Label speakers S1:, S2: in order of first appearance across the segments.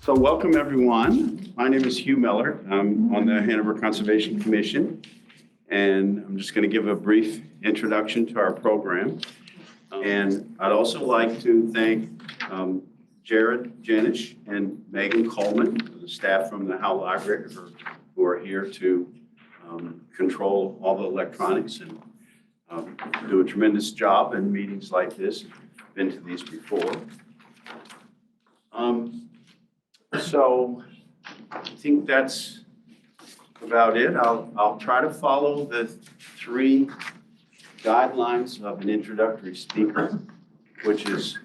S1: So welcome, everyone. My name is Hugh Miller. I'm on the Hanover Conservation Commission, and I'm just going to give a brief introduction to our program. And I'd also like to thank Jared Janish and Megan Coleman, the staff from the Howe Library, who are here to control all the electronics and do a tremendous job in meetings like this. I've been to these before. So I think that's about it. I'll try to follow the 3 guidelines of an introductory speaker, which is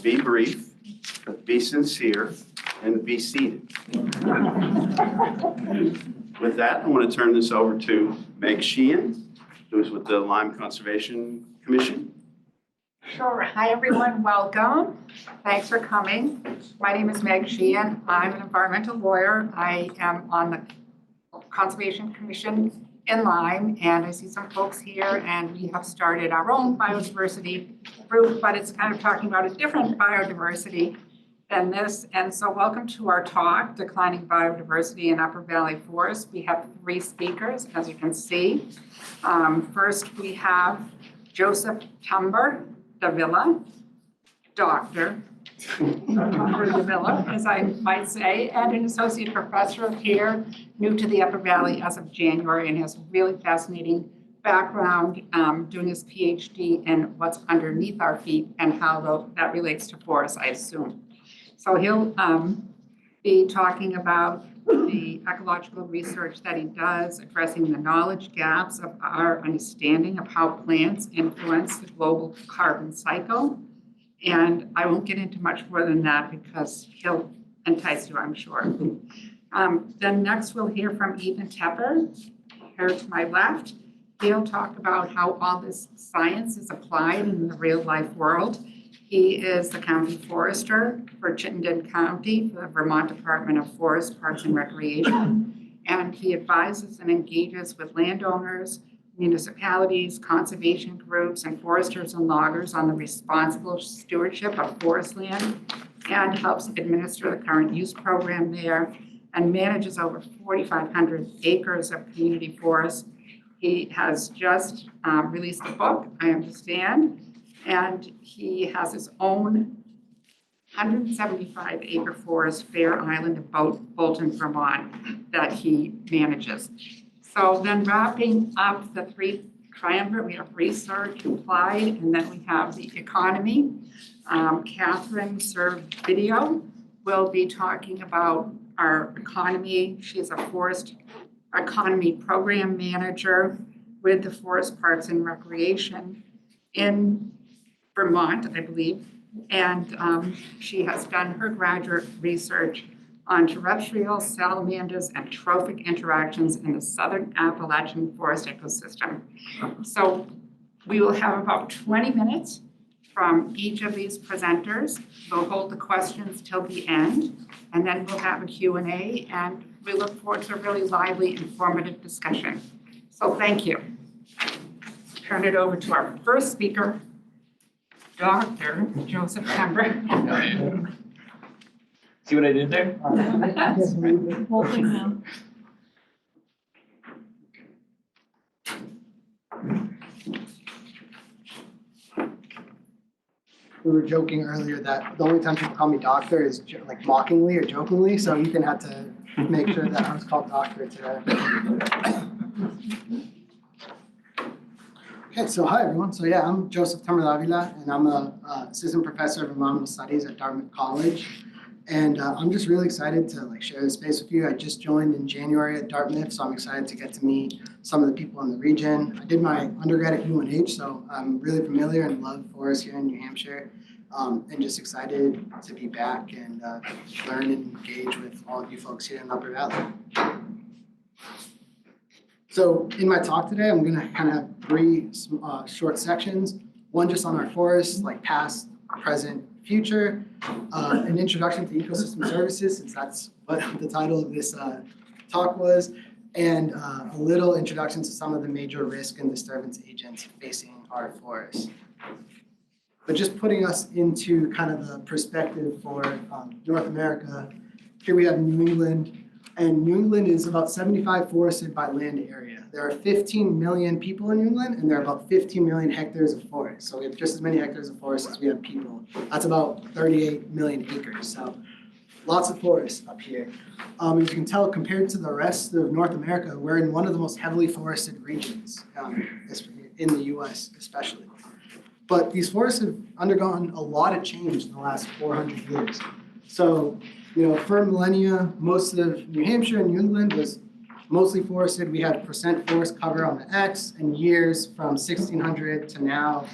S1: be brief, be sincere, and be seated. With that, I want to turn this over to Meg Sheehan, who's with the Lyme Conservation Commission.
S2: Sure. Hi, everyone. Welcome. Thanks for coming. My name is Meg Sheehan. I'm an environmental lawyer. I am on the Conservation Commission in Lyme, and I see some folks here, and we have started our own biodiversity group, but it's kind of talking about a different biodiversity than this. And so welcome to our talk, Declining Biodiversity in Upper Valley Forest. We have 3 speakers, as you can see. First, we have Joseph Tumber-Dávila, Dr. Tumber-Dávila, as I might say, and an associate professor here, new to the Upper Valley as of January, and has a really fascinating background doing his PhD in what's underneath our feet and how that relates to forests, I assume. So he'll be talking about the ecological research that he does, addressing the knowledge gaps of our understanding of how plants influence the global carbon cycle. And I won't get into much more than that because he'll entice you, I'm sure. Then next we'll hear from Ethan Tepper, here to my left. He'll talk about how all this science is applied in the real life world. He is the county forester for Chittenden County for the Vermont Department of Forest, Parks and Recreation. And he advises and engages with landowners, municipalities, conservation groups, and foresters and loggers on the responsible stewardship of forest land, and helps administer the current use program there, and manages over 4,500 acres of community forest. He has just released a book, I understand, and he has his own 175-acre forest, Fair Island of Bolton, Vermont, that he manages. So then wrapping up the 3 triumvirate, we have research, applied, and then we have the economy. Katharine Servidio will be talking about our economy. She's a forest economy program manager with the Forest, Parks and Recreation in Vermont, I believe. And she has done her graduate research on terrestrial salamanders and trophic interactions in the southern Appalachian forest ecosystem. So we will have about 20 minutes from each of these presenters. We'll hold the questions till the end, and then we'll have a Q&A, and we look forward to a really lively, informative discussion. So thank you. Turn it over to our first speaker, Dr. Joseph Tumber.
S3: See what I did there?
S4: We were joking earlier that the only time people call me doctor is like mockingly or jokingly, so Ethan had to make sure that I was called doctor today. Okay, so hi everyone. So yeah, I'm Joseph Tumber-Dávila, and I'm an assistant professor of environmental studies at Dartmouth College. And I'm just really excited to share this space with you. I just joined in January at Dartmouth, so I'm excited to get to meet some of the people in the region. I did my undergrad at UNH, so I'm really familiar and love forests here in New Hampshire. And just excited to be back and learn and engage with all of you folks here in Upper Valley. So in my talk today, I'm going to kind of have 3 short sections. One just on our forests, like past, present, future, an introduction to ecosystem services, since that's what the title of this talk was, and a little introduction to some of the major risk and disturbance agents facing our forests. But just putting us into kind of the perspective for North America, Here we have New England, and New England is about 75 forested by land area. There are 15 million people in New England, and there are about 15 million hectares of forest. So we have just as many hectares of forest as we have people. That's about 38 million acres. So lots of forest up here. As you can tell, compared to the rest of North America, we're in one of the most heavily forested regions in the US especially. But these forests have undergone a lot of change in the last 400 years. So, for millennia, most of New Hampshire and New England was mostly forested. We had percent forest cover on the X, and years from 1600 to now,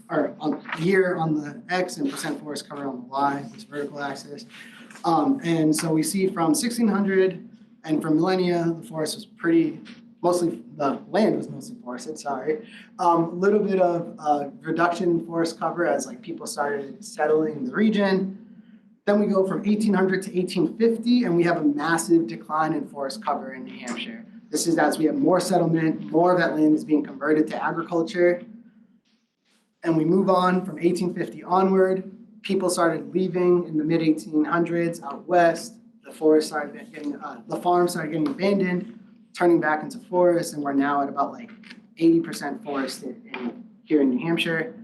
S4: or year on the X and percent forest cover on the Y, this vertical axis. And so we see from 1600 and from millennia, the forest was the land was mostly forested, a little bit of reduction in forest cover as people started settling the region. Then we go from 1800 to 1850, and we have a massive decline in forest cover in New Hampshire. This is as we have more settlement, more of that land is being converted to agriculture. And we move on from 1850 onward. People started leaving in the mid-1800s out west. The farms started getting abandoned, turning back into forests, and we're now at about 80% forested here in New Hampshire.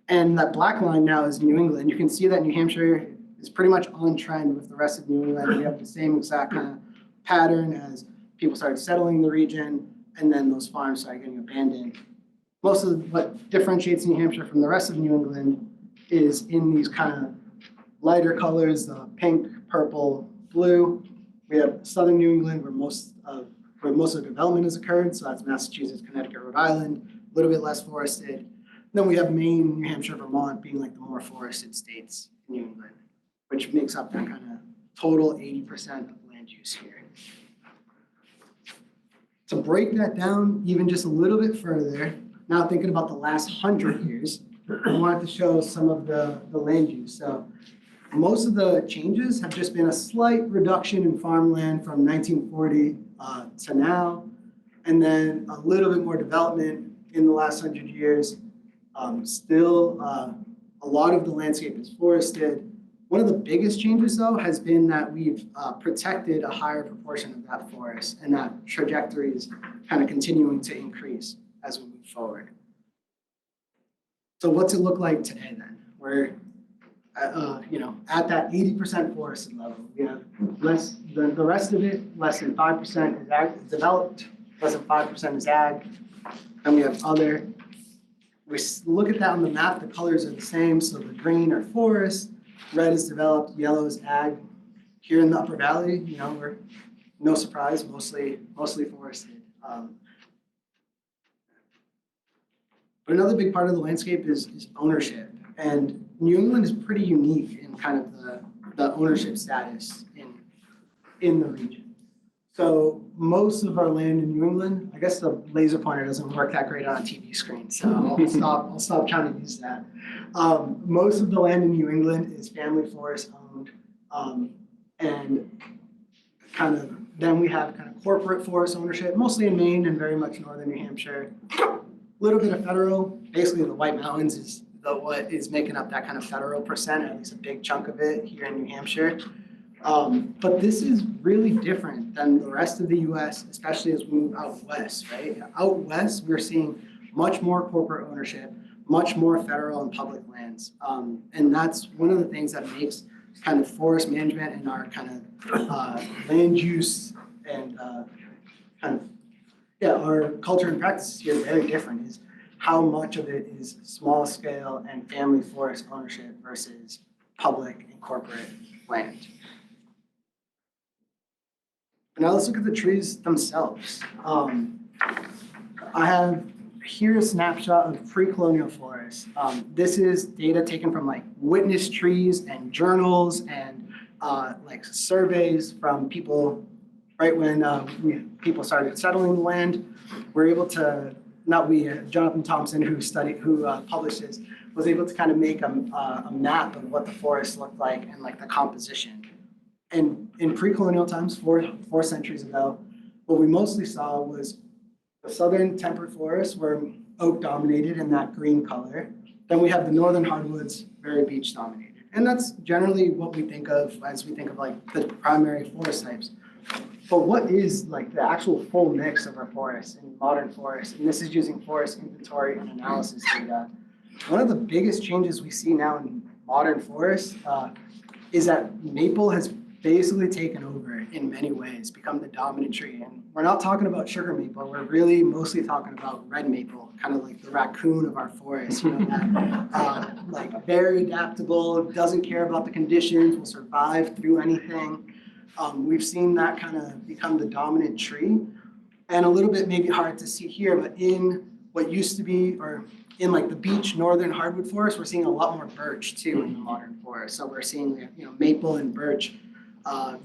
S4: And that black line now is New England. You can see that New Hampshire is pretty much on trend with the rest of New England. We have the same exact kind of pattern as people started settling the region, and then those farms started getting abandoned. Most of what differentiates New Hampshire from the rest of New England is in these kind of lighter colors, the pink, purple, blue. We have southern New England where most of the development has occurred, so that's Massachusetts, Connecticut, Rhode Island, a little bit less forested. Then we have Maine, New Hampshire, Vermont being the more forested states in New England, which makes up that kind of total 80% of land use here. To break that down even just a little bit further, now thinking about the last 100 years, I wanted to show some of the land use. So most of the changes have just been a slight reduction in farmland from 1940 to now, and then a little bit more development in the last 100 years. Still, a lot of the landscape is forested. One of the biggest changes, though, has been that we've protected a higher proportion of that forest, and that trajectory is kind of continuing to increase as we move forward. So what's it look like today then? We're at that 80% forested level. We have the rest of it, less than 5% is ag, developed, less than 5% is ag, and we have other. We look at that on the map, the colors are the same, so the green are forest, red is developed, yellow is ag. Here in the Upper Valley, we're, no surprise, mostly forested. But another big part of the landscape is ownership. And New England is pretty unique in kind of the ownership status in the region. So most of our land in New England, I guess the laser pointer doesn't work that great on a TV screen, so I'll stop trying to use that. Most of the land in New England is family forest owned, and then we have kind of corporate forest ownership, mostly in Maine and very much northern New Hampshire. A little bit of federal, basically the White Mountains is what is making up that kind of federal percent, at least a big chunk of it here in New Hampshire. But this is really different than the rest of the US, especially as we move out west, right? Out west, we're seeing much more corporate ownership, much more federal and public lands. And that's one of the things that makes kind of forest management and our kind of land use and our culture and practices here very different, is how much of it is small scale and family forest ownership versus public and corporate land. Now let's look at the trees themselves. I have here a snapshot of pre-colonial forests. This is data taken from witness trees and journals and surveys from people right when people started settling the land. We're able to, Jonathan Thompson, who published this, was able to kind of make a map of what the forest looked like and the composition. And in pre-colonial times, four centuries ago, what we mostly saw was the southern temperate forests were oak dominated in that green color. Then we have the northern hardwoods, very beech dominated. And that's generally what we think of as we think of like the primary forest types. But what is like the actual full mix of our forests in modern forests? And this is using forest inventory and analysis data. One of the biggest changes we see now in modern forests is that maple has basically taken over in many ways, become the dominant tree. And we're not talking about sugar maple, we're really mostly talking about red maple, kind of like the raccoon of our forest, you know, that like very adaptable, doesn't care about the conditions, will survive through anything. We've seen that kind of become the dominant tree. And a little bit maybe hard to see here, but in what used to be, or in like the beech northern hardwood forest, we're seeing a lot more birch too in the modern forest. So we're seeing, you know, maple and birch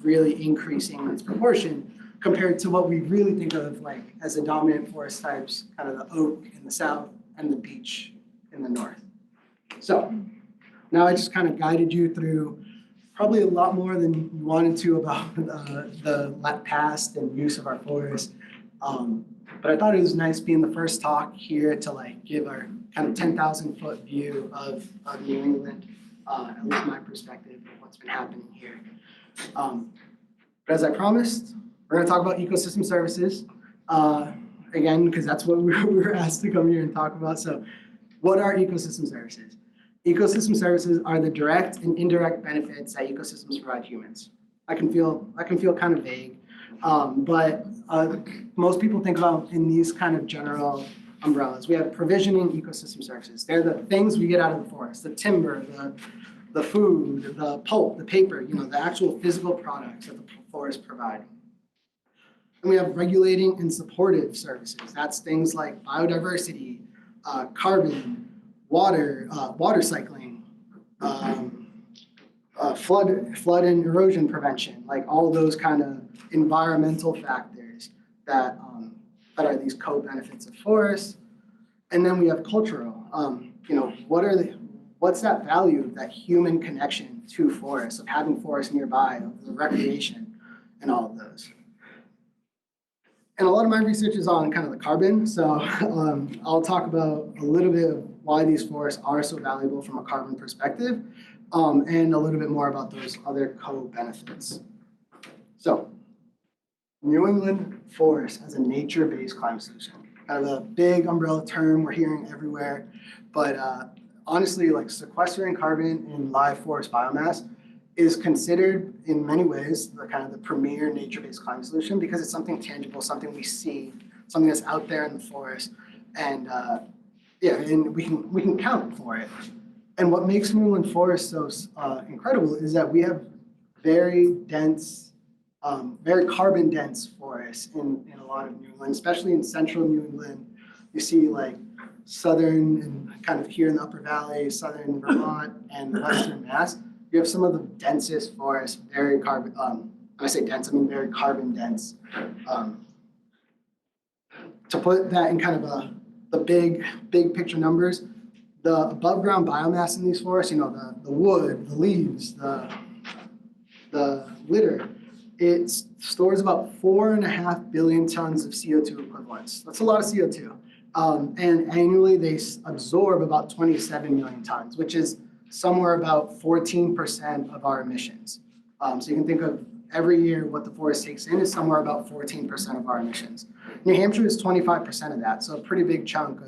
S4: really increasing its proportion compared to what we really think of like as the dominant forest types, kind of the oak in the south and the beech in the north. So now I just kind of guided you through probably a lot more than you wanted to about the past and use of our forest. But I thought it was nice being the first talk here to like give our kind of 10,000 foot view of New England, at least my perspective of what's been happening here. But as I promised, we're going to talk about ecosystem services again, because that's what we were asked to come here and talk about. So what are ecosystem services? Ecosystem services are the direct and indirect benefits that ecosystems provide humans. I can feel kind of vague, but most people think about in these kind of general umbrellas. We have provisioning ecosystem services. They're the things we get out of the forest, the timber, the food, the pulp, the paper, you know, the actual physical products that the forest provide. And we have regulating and supportive services. That's things like biodiversity, carbon, water cycling, flood and erosion prevention, like all those kind of environmental factors that are these co-benefits of forests. And then we have cultural, you know, what's that value of that human connection to forests, of having forests nearby, of the recreation and all of those. And a lot of my research is on kind of the carbon. So I'll talk about a little bit of why these forests are so valuable from a carbon perspective, and a little bit more about those other co-benefits. So New England forest as a nature-based climate solution. Kind of a big umbrella term we're hearing everywhere, but honestly, like sequestering carbon in live forest biomass is considered in many ways the kind of the premier nature-based climate solution because it's something tangible, something we see, something that's out there in the forest, and and we can count for it. And what makes New England forest so incredible is that we have very dense, very carbon dense forests in a lot of New England, especially in central New England. You see like southern and kind of here in the Upper Valley, southern Vermont and western Mass. You have some of the densest forests, very carbon, when I say dense, I mean very carbon dense. To put that in kind of the big picture numbers, the above ground biomass in these forests, you know, the wood, the leaves, the litter, it stores about 4.5 billion tons of CO2 equivalents. That's a lot of CO2. And annually they absorb about 27 million tons, which is somewhere about 14% of our emissions. So you can think of every year what the forest takes in is somewhere about 14% of our emissions. New Hampshire is 25% of that, so a pretty big chunk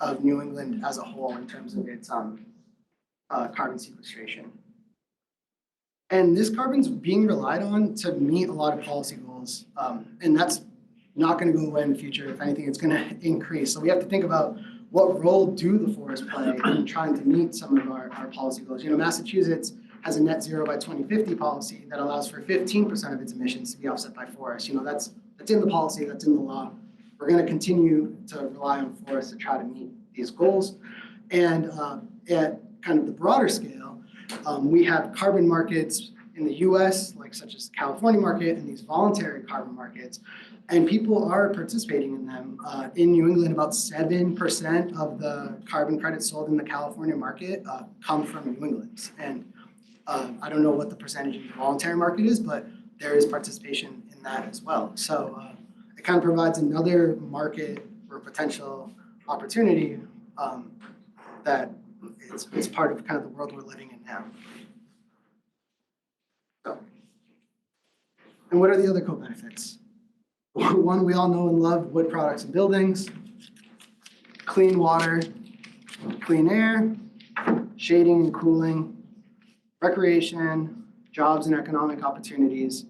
S4: of New England as a whole in terms of its carbon sequestration. And this carbon's being relied on to meet a lot of policy goals, and that's not going to go away in the future. If anything, it's going to increase. So we have to think about what role do the forests play in trying to meet some of our policy goals. You know, Massachusetts has a net zero by 2050 policy that allows for 15% of its emissions to be offset by forests. You know, that's in the policy, that's in the law. We're going to continue to rely on forests to try to meet these goals. And at kind of the broader scale, we have carbon markets in the US, like such as the California market and these voluntary carbon markets. And people are participating in them. In New England, about 7% of the carbon credits sold in the California market come from New England. And I don't know what the percentage of the voluntary market is, but there is participation in that as well. So it kind of provides another market or potential opportunity that it's part of kind of the world we're living in now. And what are the other co-benefits? One we all know and love, wood products and buildings, clean water, clean air, shading and cooling, recreation, jobs and economic opportunities,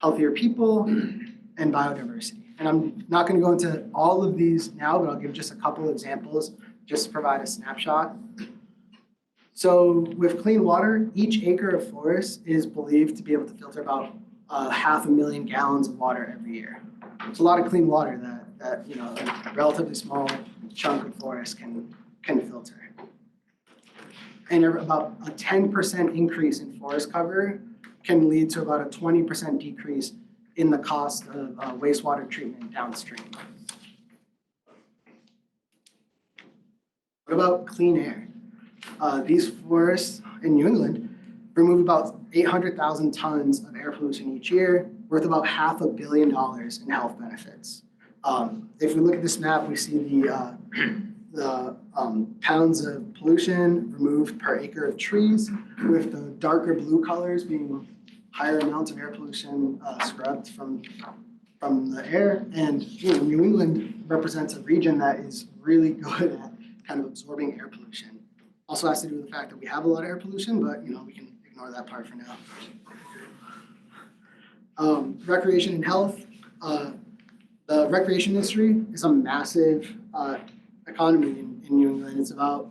S4: healthier people, and biodiversity. And I'm not going to go into all of these now, but I'll give just a couple examples just to provide a snapshot. So with clean water, each acre of forest is believed to be able to filter about 500,000 gallons of water every year. It's a lot of clean water that a relatively small chunk of forest can filter. And about a 10% increase in forest cover can lead to about a 20% decrease in the cost of wastewater treatment downstream. What about clean air? These forests in New England remove about 800,000 tons of air pollution each year, worth about $500 million in health benefits. If we look at this map, we see the pounds of pollution removed per acre of trees, with the darker blue colors being higher amounts of air pollution scrubbed from the air. And New England represents a region that is really good at kind of absorbing air pollution. Also has to do with the fact that we have a lot of air pollution, but we can ignore that part for now. Recreation and health. The recreation industry is a massive economy in New England. It's about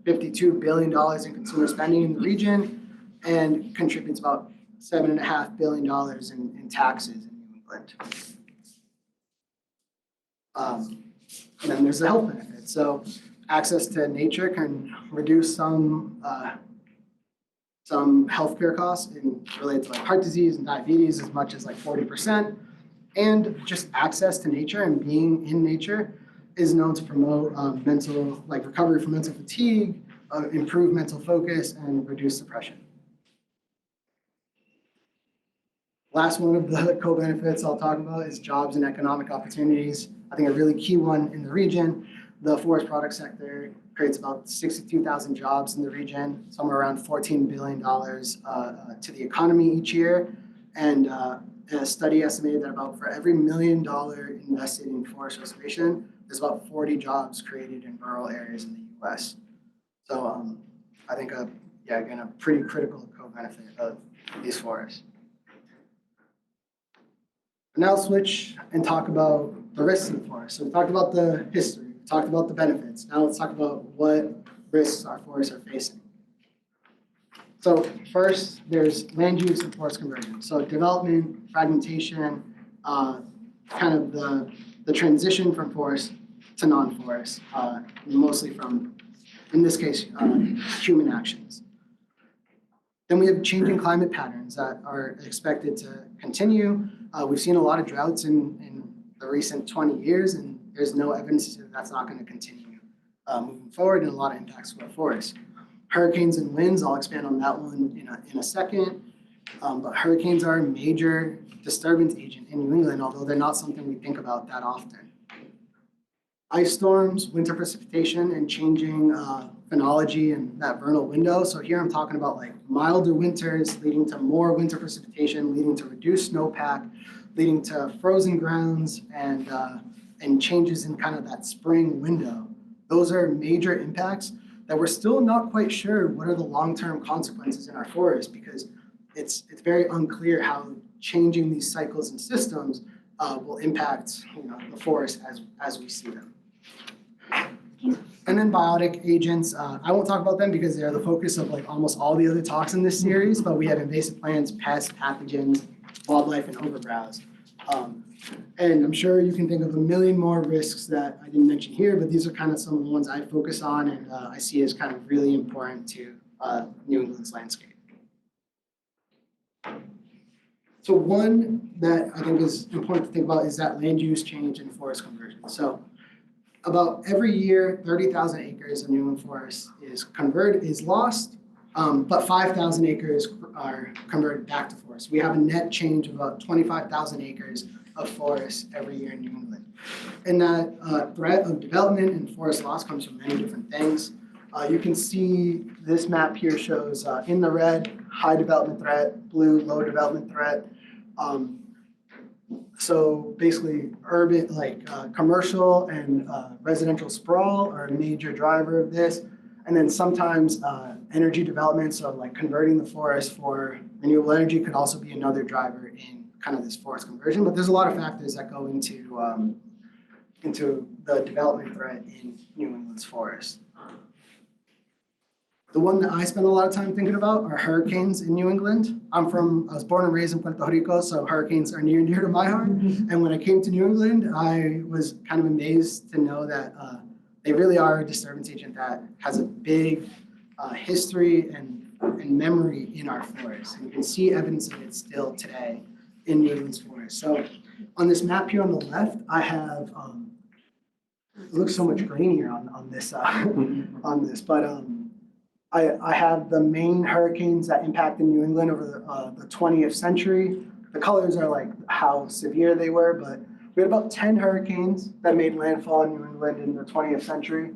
S4: $52 billion in consumer spending in the region and contributes about $7.5 billion in taxes in New England. And then there's the health benefits. So access to nature can reduce some healthcare costs related to like heart disease and diabetes as much as like 40%. And just access to nature and being in nature is known to promote recovery from mental fatigue, improve mental focus, and reduce depression. Last one of the co-benefits I'll talk about is jobs and economic opportunities. I think a really key one in the region. The forest product sector creates about 62,000 jobs in the region, somewhere around $14 billion to the economy each year. And a study estimated that about for every $1 million invested in forest restoration, there's about 40 jobs created in rural areas in the U.S. So I think, again, a pretty critical co-benefit of these forests. Now I'll switch and talk about the risks in the forest. So we talked about the history, we talked about the benefits. Now let's talk about what risks our forests are facing. So first, there's land use and forest conversion. So development, fragmentation, kind of the transition from forest to non-forest, mostly from, in this case, human actions. Then we have changing climate patterns that are expected to continue. We've seen a lot of droughts in the recent 20 years, and there's no evidence that that's not going to continue moving forward, and a lot of impacts to our forests. Hurricanes and winds, I'll expand on that one in a second. But hurricanes are a major disturbance agent in New England, although they're not something we think about that often. Ice storms, winter precipitation, and changing phenology and that vernal window. So here I'm talking about like milder winters leading to more winter precipitation, leading to reduced snowpack, leading to frozen grounds and changes in kind of that spring window. Those are major impacts that we're still not quite sure what are the long-term consequences in our forest, because it's very unclear how changing these cycles and systems will impact the forest as we see them. And then biotic agents, I won't talk about them because they're the focus of like almost all the other talks in this series, but we have invasive plants, pests, pathogens, wildlife, and overbrowse. And I'm sure you can think of a million more risks that I didn't mention here, but these are kind of some of the ones I focus on and I see as kind of really important to New England's landscape. So one that I think is important to think about is that land use change and forest conversion. So about every year, 30,000 acres of New England forest is lost, but 5,000 acres are converted back to forest. We have a net change of about 25,000 acres of forest every year in New England. And that threat of development and forest loss comes from many different things. You can see this map here shows in the red, high development threat, blue, low development threat. So basically urban, commercial and residential sprawl are a major driver of this. And then sometimes energy development, so like converting the forest for renewable energy could also be another driver in kind of this forest conversion. But there's a lot of factors that go into the development threat in New England's forest. The one that I spend a lot of time thinking about are hurricanes in New England. I was born and raised in Puerto Rico, so hurricanes are near and dear to my heart. And when I came to New England, I was kind of amazed to know that they really are a disturbance agent that has a big history and memory in our forests. And you can see evidence of it still today in New England's forest. So on this map here on the left, I have, it looks so much grainier on this, but I have the main hurricanes that impacted New England over the 20th century. The colors are like how severe they were, but we had about 10 hurricanes that made landfall in New England in the 20th century,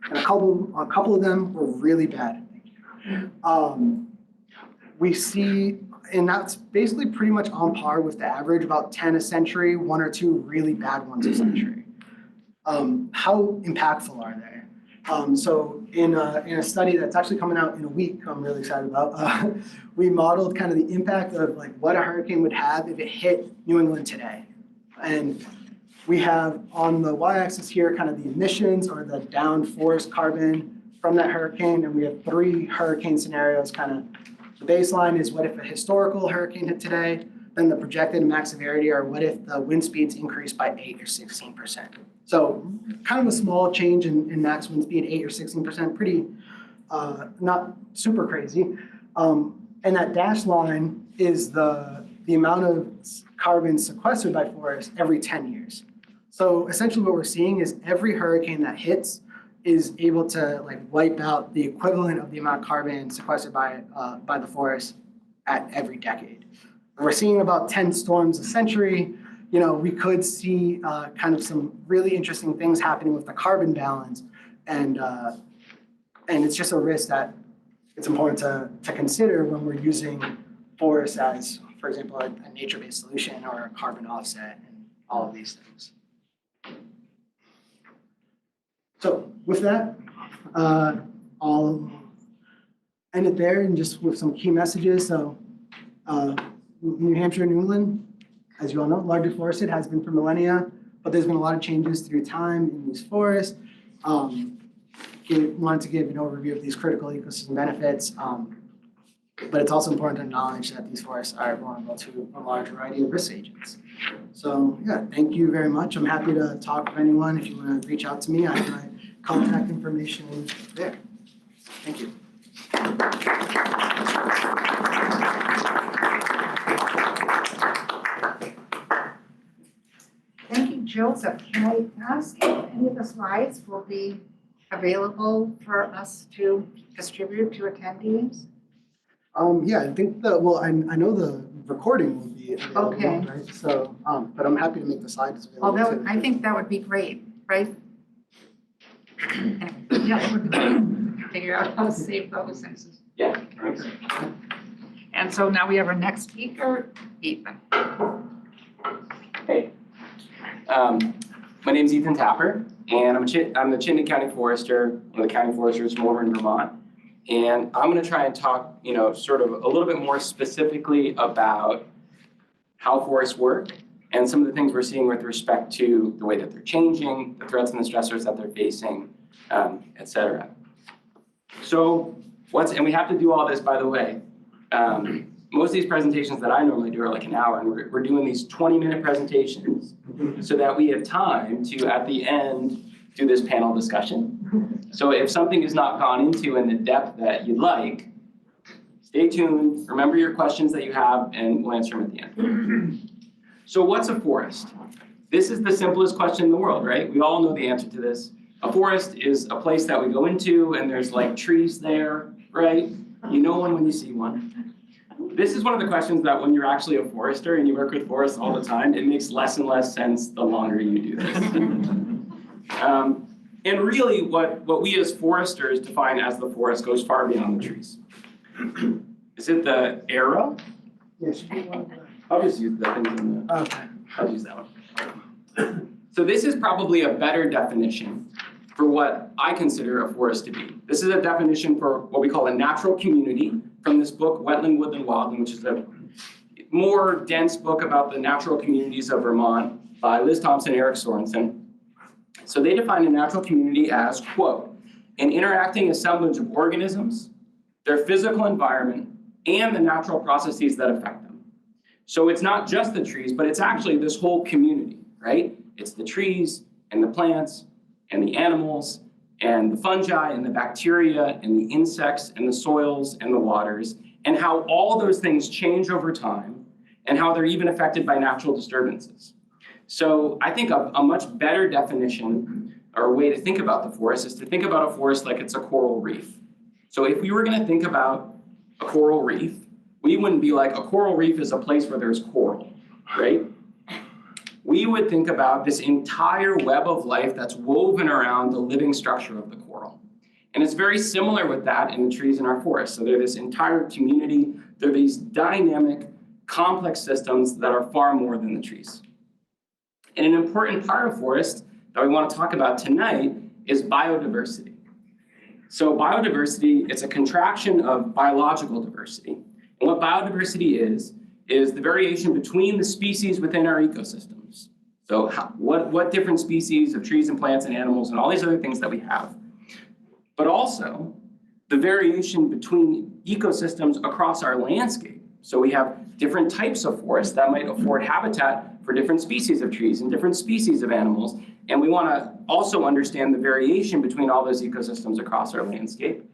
S4: and a couple of them were really bad. We see, and that's basically pretty much on par with the average, about 10 a century, 1 or 2 really bad ones a century. How impactful are they? So in a study that's actually coming out in a week, I'm really excited about, we modeled kind of the impact of like what a hurricane would have if it hit New England today. And we have on the y-axis here kind of the emissions or the downed forest carbon from that hurricane, and we have 3 hurricane scenarios. Kind of the baseline is what if a historical hurricane hit today, then the projected max severity, or what if the wind speeds increased by 8 or 16%. So kind of a small change in max wind speed, 8 or 16%, pretty not super crazy. And that dashed line is the amount of carbon sequestered by forests every 10 years. So essentially what we're seeing is every hurricane that hits is able to like wipe out the equivalent of the amount of carbon sequestered by the forest at every decade. And we're seeing about 10 storms a century. You know, we could see kind of some really interesting things happening with the carbon balance, and it's just a risk that it's important to consider when we're using forests as, for example, a nature-based solution or a carbon offset and all of these things. So with that, I'll end it there and just with some key messages. So New Hampshire, New England, as you all know, largely forested, has been for millennia, but there's been a lot of changes through time in these forests. Wanted to give an overview of these critical ecosystem benefits, but it's also important to acknowledge that these forests are vulnerable to a large variety of risk agents. So yeah, thank you very much. I'm happy to talk with anyone. If you want to reach out to me, I have my contact information there. Thank you.
S2: Thank you, Joseph. Can I ask if any of the slides will be available for us to distribute to attendees?
S4: Yeah, I think I know the recording will be available,
S2: Okay.
S4: right? So, but I'm happy to make the slides available too.
S2: I think that would be great, right? Yeah, it would be great. Figure out how to save those.
S3: Yeah.
S2: And so now we have our next speaker, Ethan.
S3: Hey. My name's Ethan Tapper, and I'm the Chittenden County Forester, one of the county foresters from over in Vermont. And I'm going to try and talk, sort of a little bit more specifically about how forests work and some of the things we're seeing with respect to the way that they're changing, the threats and the stressors that they're facing, et cetera. So and we have to do all this, by the way. Most of these presentations that I normally do are like an hour, and we're doing these 20-minute presentations so that we have time to, at the end, do this panel discussion. So if something is not gone into in the depth that you'd like, stay tuned, remember your questions that you have, and we'll answer them at the end. So what's a forest? This is the simplest question in the world, right? We all know the answer to this. A forest is a place that we go into, and there's like trees there, right? You know one when you see one. This is one of the questions that when you're actually a forester and you work with forests all the time, it makes less and less sense the longer you do this. And really what we as foresters define as the forest goes far beyond the trees. Is it the arrow?
S4: Yes.
S3: I'll just use the things in the,
S4: Okay.
S3: I'll use that one. So this is probably a better definition for what I consider a forest to be. This is a definition for what we call a natural community from this book, Wetland, Woodland, Wildland, which is a more dense book about the natural communities of Vermont by Liz Thompson and Eric Sorensen. So they define a natural community as, quote, an interacting assemblage of organisms, their physical environment, and the natural processes that affect them. So it's not just the trees, but it's actually this whole community, right? It's the trees and the plants and the animals and the fungi and the bacteria and the insects and the soils and the waters, and how all those things change over time and how they're even affected by natural disturbances. So I think a much better definition or a way to think about the forest is to think about a forest like it's a coral reef. So if we were going to think about a coral reef, we wouldn't be like a coral reef is a place where there's coral, right? We would think about this entire web of life that's woven around the living structure of the coral. And it's very similar with that in the trees in our forest. So they're this entire community. They're these dynamic, complex systems that are far more than the trees. And an important part of forest that we want to talk about tonight is biodiversity. So biodiversity, it's a contraction of biological diversity. And what biodiversity is the variation between the species within our ecosystems. So what different species of trees and plants and animals and all these other things that we have. But also the variation between ecosystems across our landscape. So we have different types of forests that might afford habitat for different species of trees and different species of animals. And we want to also understand the variation between all those ecosystems across our landscape.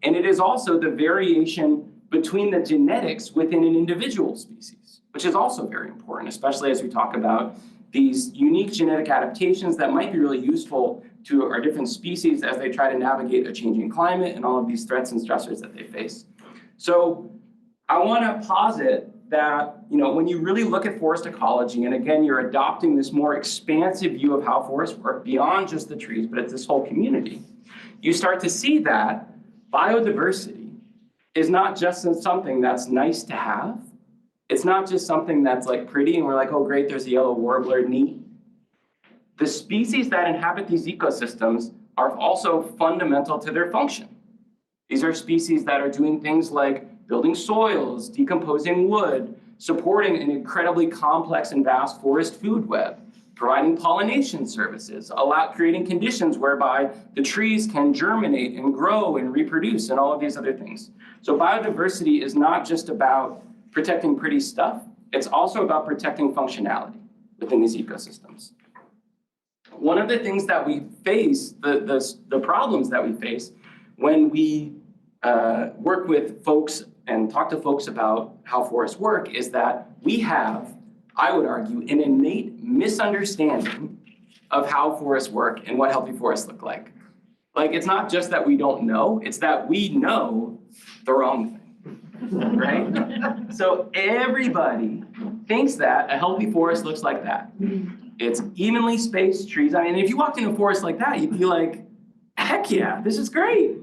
S3: And it is also the variation between the genetics within an individual species, which is also very important, especially as we talk about these unique genetic adaptations that might be really useful to our different species as they try to navigate a changing climate and all of these threats and stressors that they face. So I want to posit that, when you really look at forest ecology, and again, you're adopting this more expansive view of how forests work beyond just the trees, but it's this whole community, you start to see that biodiversity is not just something that's nice to have. It's not just something that's like pretty and we're like, oh great, there's a yellow warbler, neat. The species that inhabit these ecosystems are also fundamental to their function. These are species that are doing things like building soils, decomposing wood, supporting an incredibly complex and vast forest food web, providing pollination services, creating conditions whereby the trees can germinate and grow and reproduce and all of these other things. So biodiversity is not just about protecting pretty stuff, it's also about protecting functionality within these ecosystems. One of the things that we face, the problems that we face when we work with folks and talk to folks about how forests work is that we have, I would argue, an innate misunderstanding of how forests work and what healthy forests look like. Like, it's not just that we don't know, it's that we know the wrong thing, right? So everybody thinks that a healthy forest looks like that. It's evenly spaced trees. I mean, if you walked in a forest like that, you'd be like, heck yeah, this is great.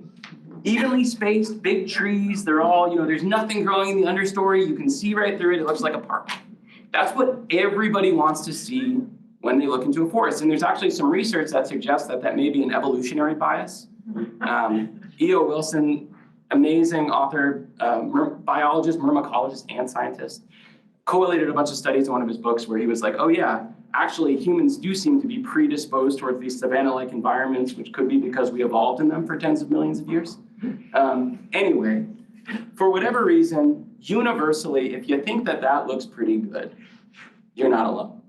S3: Evenly spaced, big trees, they're all, there's nothing growing in the understory. You can see right through it. It looks like a park. That's what everybody wants to see when they look into a forest. And there's actually some research that suggests that may be an evolutionary bias. E.O. Wilson, amazing author, biologist, myrmecologist, and scientist, correlated a bunch of studies in one of his books where he was like, oh yeah, actually humans do seem to be predisposed towards these savanna-like environments, which could be because we evolved in them for tens of millions of years. Anyway, for whatever reason, universally, if you think that looks pretty good, you're not alone.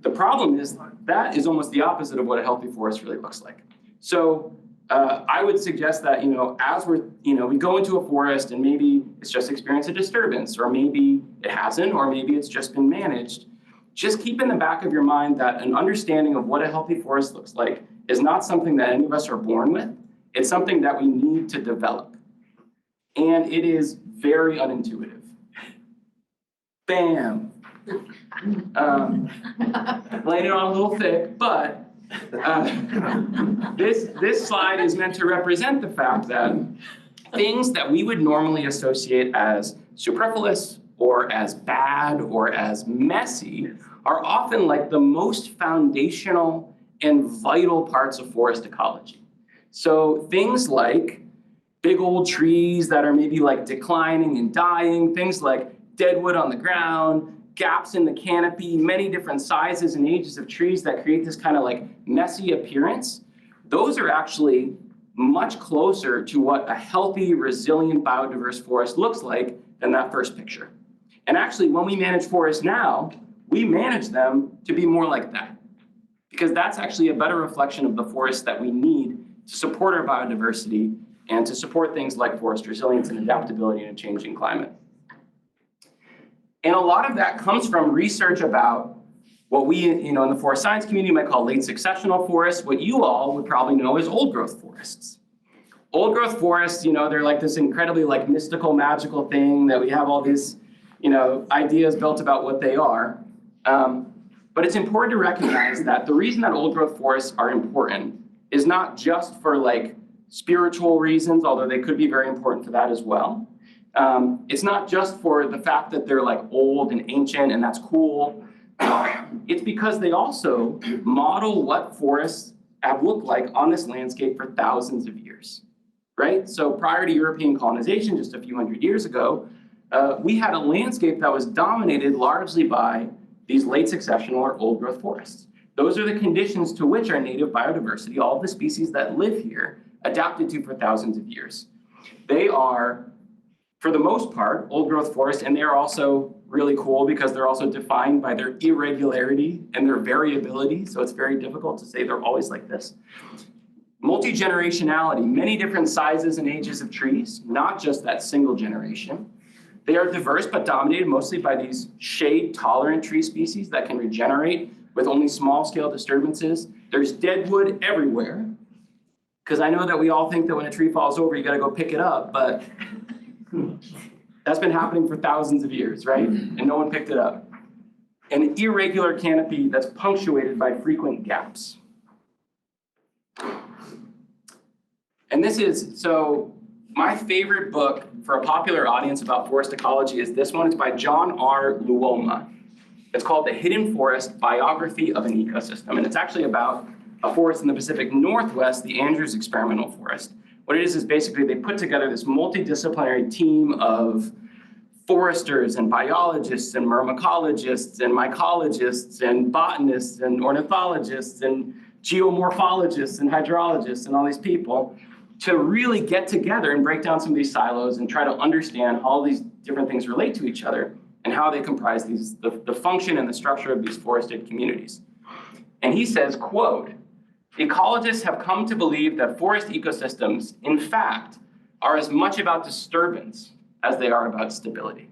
S3: The problem is that is almost the opposite of what a healthy forest really looks like. So I would suggest that, as we go into a forest and maybe it's just experienced a disturbance, or maybe it hasn't, or maybe it's just been managed, just keep in the back of your mind that an understanding of what a healthy forest looks like is not something that any of us are born with. It's something that we need to develop. And it is very unintuitive. Bam. Laying it on a little thick, but This slide is meant to represent the fact that things that we would normally associate as superfluous or as bad or as messy are often like the most foundational and vital parts of forest ecology. So things like big old trees that are maybe like declining and dying, things like dead wood on the ground, gaps in the canopy, many different sizes and ages of trees that create this kind of like messy appearance. Those are actually much closer to what a healthy, resilient, biodiverse forest looks like than that first picture. And actually, when we manage forests now, we manage them to be more like that, because that's actually a better reflection of the forest that we need to support our biodiversity and to support things like forest resilience and adaptability in a changing climate. And a lot of that comes from research about what we, in the forest science community might call late successional forests, what you all would probably know as old growth forests. Old growth forests, they're like this incredibly like mystical, magical thing that we have all these, ideas built about what they are. But it's important to recognize that the reason that old growth forests are important is not just for like spiritual reasons, although they could be very important for that as well. It's not just for the fact that they're like old and ancient and that's cool. It's because they also model what forests have looked like on this landscape for thousands of years, right? So prior to European colonization, just a few hundred years ago, we had a landscape that was dominated largely by these late successional or old growth forests. Those are the conditions to which our native biodiversity, all of the species that live here, adapted to for thousands of years. They are, for the most part, old growth forests, and they are also really cool because they're also defined by their irregularity and their variability. So it's very difficult to say they're always like this. Multi-generationality, many different sizes and ages of trees, not just that single generation. They are diverse but dominated mostly by these shade-tolerant tree species that can regenerate with only small-scale disturbances. There's dead wood everywhere, because I know that we all think that when a tree falls over, you gotta go pick it up, but that's been happening for thousands of years, right? And no one picked it up. An irregular canopy that's punctuated by frequent gaps. And this is, so my favorite book for a popular audience about forest ecology is this one. It's by John R. Luoma. It's called The Hidden Forest: Biography of an Ecosystem. And it's actually about a forest in the Pacific Northwest, the Andrews Experimental Forest. What it is basically they put together this multidisciplinary team of foresters and biologists and myrmecologists and mycologists and botanists and ornithologists and geomorphologists and hydrologists and all these people to really get together and break down some of these silos and try to understand how all these different things relate to each other and how they comprise the function and the structure of these forested communities. And he says, quote, "Ecologists have come to believe that forest ecosystems, in fact, are as much about disturbance as they are about stability."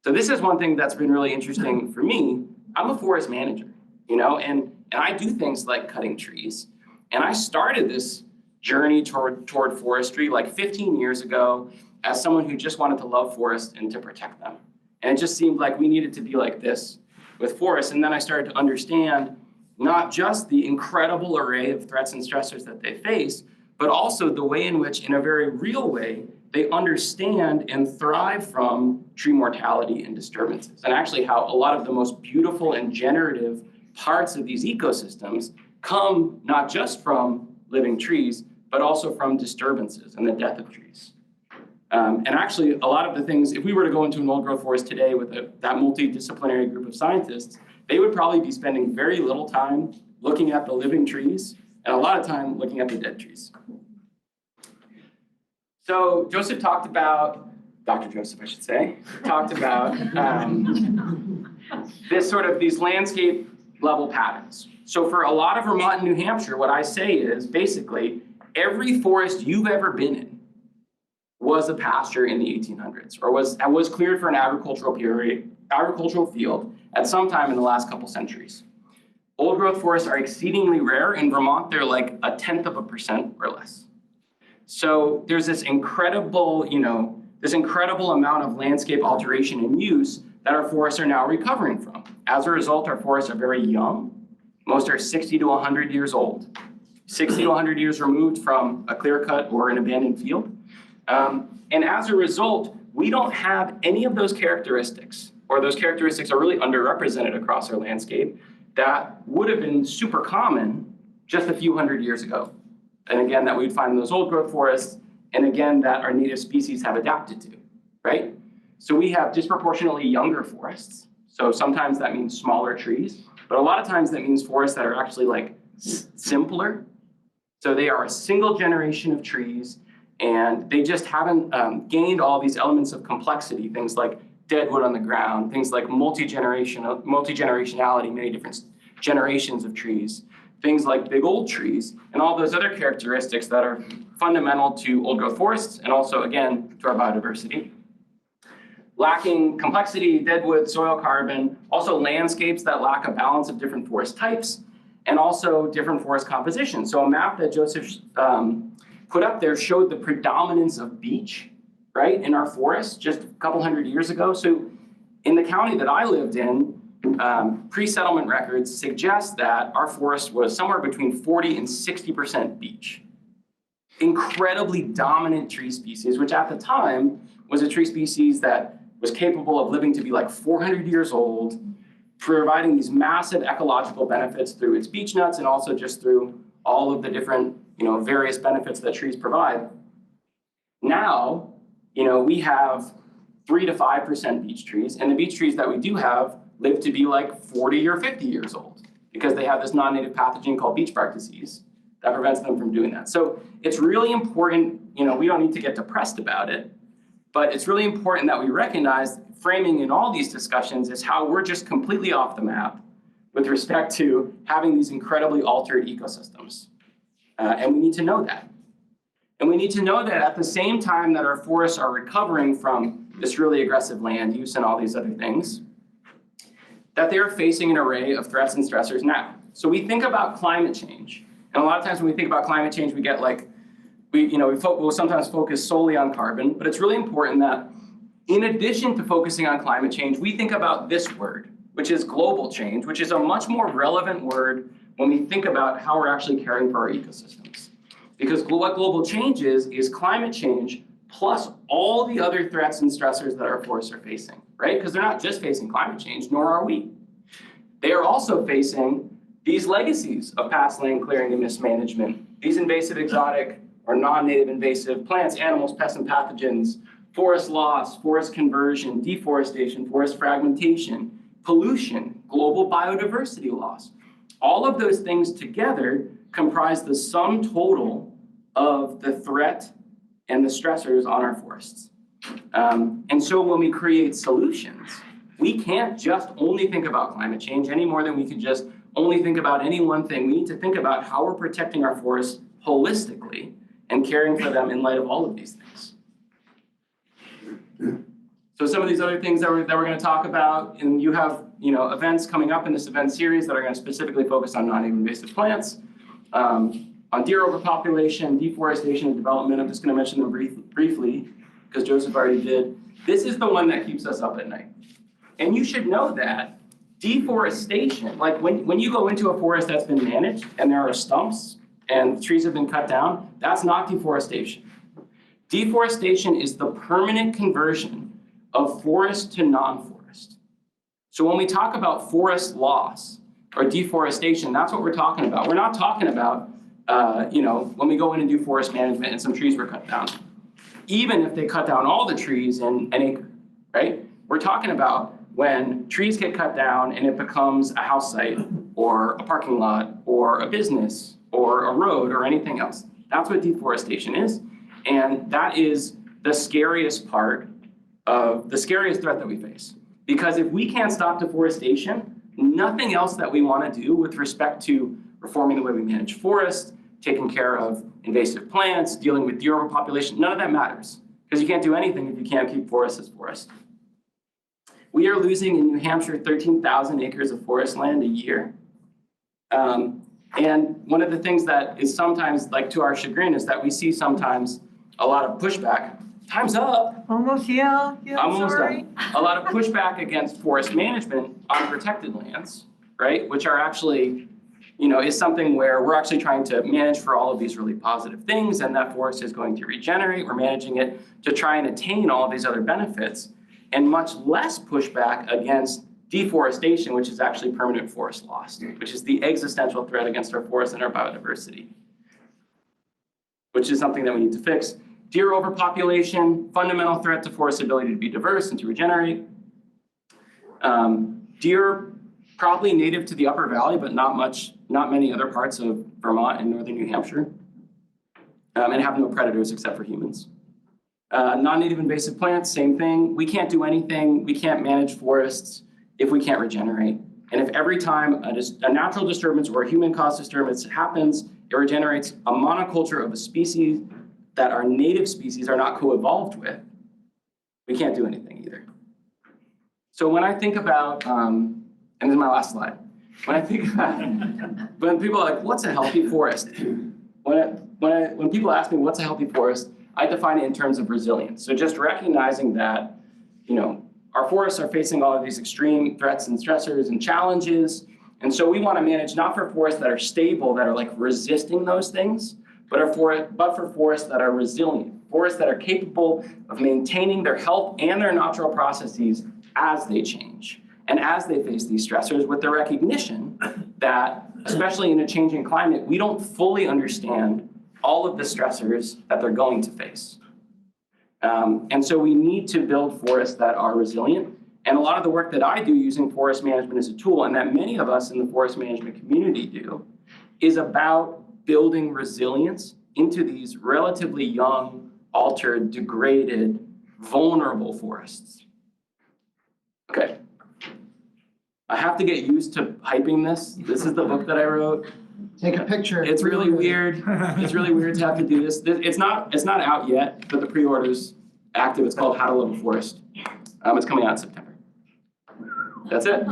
S3: So this is one thing that's been really interesting for me. I'm a forest manager, and I do things like cutting trees. And I started this journey toward forestry like 15 years ago as someone who just wanted to love forests and to protect them. And it just seemed like we needed to be like this with forests. And then I started to understand not just the incredible array of threats and stressors that they face, but also the way in which, in a very real way, they understand and thrive from tree mortality and disturbances. And actually how a lot of the most beautiful and generative parts of these ecosystems come not just from living trees, but also from disturbances and the death of trees. And actually, a lot of the things, if we were to go into an old growth forest today with that multidisciplinary group of scientists, they would probably be spending very little time looking at the living trees and a lot of time looking at the dead trees. So Joseph talked about, Dr. Joseph, I should say, talked about these landscape level patterns. So for a lot of Vermont and New Hampshire, what I say is basically every forest you've ever been in was a pasture in the 1800s or was cleared for an agricultural field at some time in the last couple centuries. Old growth forests are exceedingly rare. In Vermont, they're like 0.1% or less. So there's this incredible amount of landscape alteration and use that our forests are now recovering from. As a result, our forests are very young. Most are 60 to 100 years old, 60 to 100 years removed from a clear cut or an abandoned field. And as a result, we don't have any of those characteristics, or those characteristics are really underrepresented across our landscape that would have been super common just a few hundred years ago. And again, that we'd find in those old growth forests, and again, that our native species have adapted to, right? So we have disproportionately younger forests. So sometimes that means smaller trees, but a lot of times that means forests that are actually like simpler. So they are a single generation of trees, and they just haven't gained all these elements of complexity, things like deadwood on the ground, things like multi-generationality, many different generations of trees, things like big old trees, and all those other characteristics that are fundamental to old growth forests, and also, again, to our biodiversity. Lacking complexity, deadwood, soil carbon, also landscapes that lack a balance of different forest types, and also different forest composition. So a map that Joseph put up there showed the predominance of beech, right, in our forests just a couple hundred years ago. So in the county that I lived in, pre-settlement records suggest that our forest was somewhere between 40 and 60% beech. Incredibly dominant tree species, which at the time was a tree species that was capable of living to be like 400 years old, providing these massive ecological benefits through its beech nuts and also just through all of the different, various benefits that trees provide. Now, we have 3 to 5% beech trees, and the beech trees that we do have live to be like 40 or 50 years old because they have this non-native pathogen called beech bark disease that prevents them from doing that. So it's really important, we don't need to get depressed about it, but it's really important that we recognize framing in all these discussions is how we're just completely off the map with respect to having these incredibly altered ecosystems. And we need to know that. And we need to know that at the same time that our forests are recovering from this really aggressive land use and all these other things, that they are facing an array of threats and stressors now. So we think about climate change. And a lot of times when we think about climate change, we get like, we'll sometimes focus solely on carbon, but it's really important that in addition to focusing on climate change, we think about this word, which is global change, which is a much more relevant word when we think about how we're actually caring for our ecosystems. Because what global change is climate change plus all the other threats and stressors that our forests are facing, right? Because they're not just facing climate change, nor are we. They are also facing these legacies of past land clearing and mismanagement, these invasive exotic or non-native invasive plants, animals, pests, and pathogens, forest loss, forest conversion, deforestation, forest fragmentation, pollution, global biodiversity loss. All of those things together comprise the sum total of the threat and the stressors on our forests. And so when we create solutions, we can't just only think about climate change any more than we can just only think about any one thing. We need to think about how we're protecting our forests holistically and caring for them in light of all of these things. So some of these other things that we're going to talk about, and you have events coming up in this event series that are going to specifically focus on non-native invasive plants, on deer overpopulation, deforestation, and development. I'm just going to mention them briefly because Joseph already did. This is the one that keeps us up at night. And you should know that deforestation, like when you go into a forest that's been managed and there are stumps and trees have been cut down, that's not deforestation. Deforestation is the permanent conversion of forest to non-forest. So when we talk about forest loss or deforestation, that's what we're talking about. We're not talking about, when we go in and do forest management and some trees were cut down. Even if they cut down all the trees in an acre, right? We're talking about when trees get cut down and it becomes a house site or a parking lot or a business or a road or anything else. That's what deforestation is. And that is the scariest part of the scariest threat that we face. Because if we can't stop deforestation, nothing else that we want to do with respect to reforming the way we manage forests, taking care of invasive plants, dealing with deer overpopulation, none of that matters. Because you can't do anything if you can't keep forests as forests. We are losing in New Hampshire 13,000 acres of forest land a year. And one of the things that is sometimes, like to our chagrin, is that we see sometimes a lot of pushback. Time's up.
S5: Almost, yeah,
S3: I'm almost
S5: sorry.
S3: done. A lot of pushback against forest management on protected lands, right? Which are actually is something where we're actually trying to manage for all of these really positive things, and that forest is going to regenerate. We're managing it to try and attain all of these other benefits, and much less pushback against deforestation, which is actually permanent forest loss, which is the existential threat against our forests and our biodiversity, which is something that we need to fix. Deer overpopulation, fundamental threat to forest's ability to be diverse and to regenerate. Deer probably native to the Upper Valley, but not many other parts of Vermont and northern New Hampshire, and have no predators except for humans. Non-native invasive plants, same thing. We can't do anything, we can't manage forests if we can't regenerate. And if every time a natural disturbance or a human-caused disturbance happens, it regenerates a monoculture of a species that our native species are not co-evolved with, we can't do anything either. So when I think about, and this is my last slide, when I think about, when people are like, what's a healthy forest? When people ask me what's a healthy forest, I define it in terms of resilience. So just recognizing that, our forests are facing all of these extreme threats and stressors and challenges. And so we want to manage not for forests that are stable, that are like resisting those things, but for forests that are resilient, forests that are capable of maintaining their health and their natural processes as they change and as they face these stressors, with the recognition that, especially in a changing climate, we don't fully understand all of the stressors that they're going to face. And so we need to build forests that are resilient. And a lot of the work that I do using forest management as a tool, and that many of us in the forest management community do, is about building resilience into these relatively young, altered, degraded, vulnerable forests. Okay. I have to get used to hyping this. This is the book that I wrote.
S4: Take a picture.
S3: It's really weird. It's really weird to have to do this. It's not out yet, but the pre-order's active. It's called How to Love a Forest. It's coming out in September. That's it.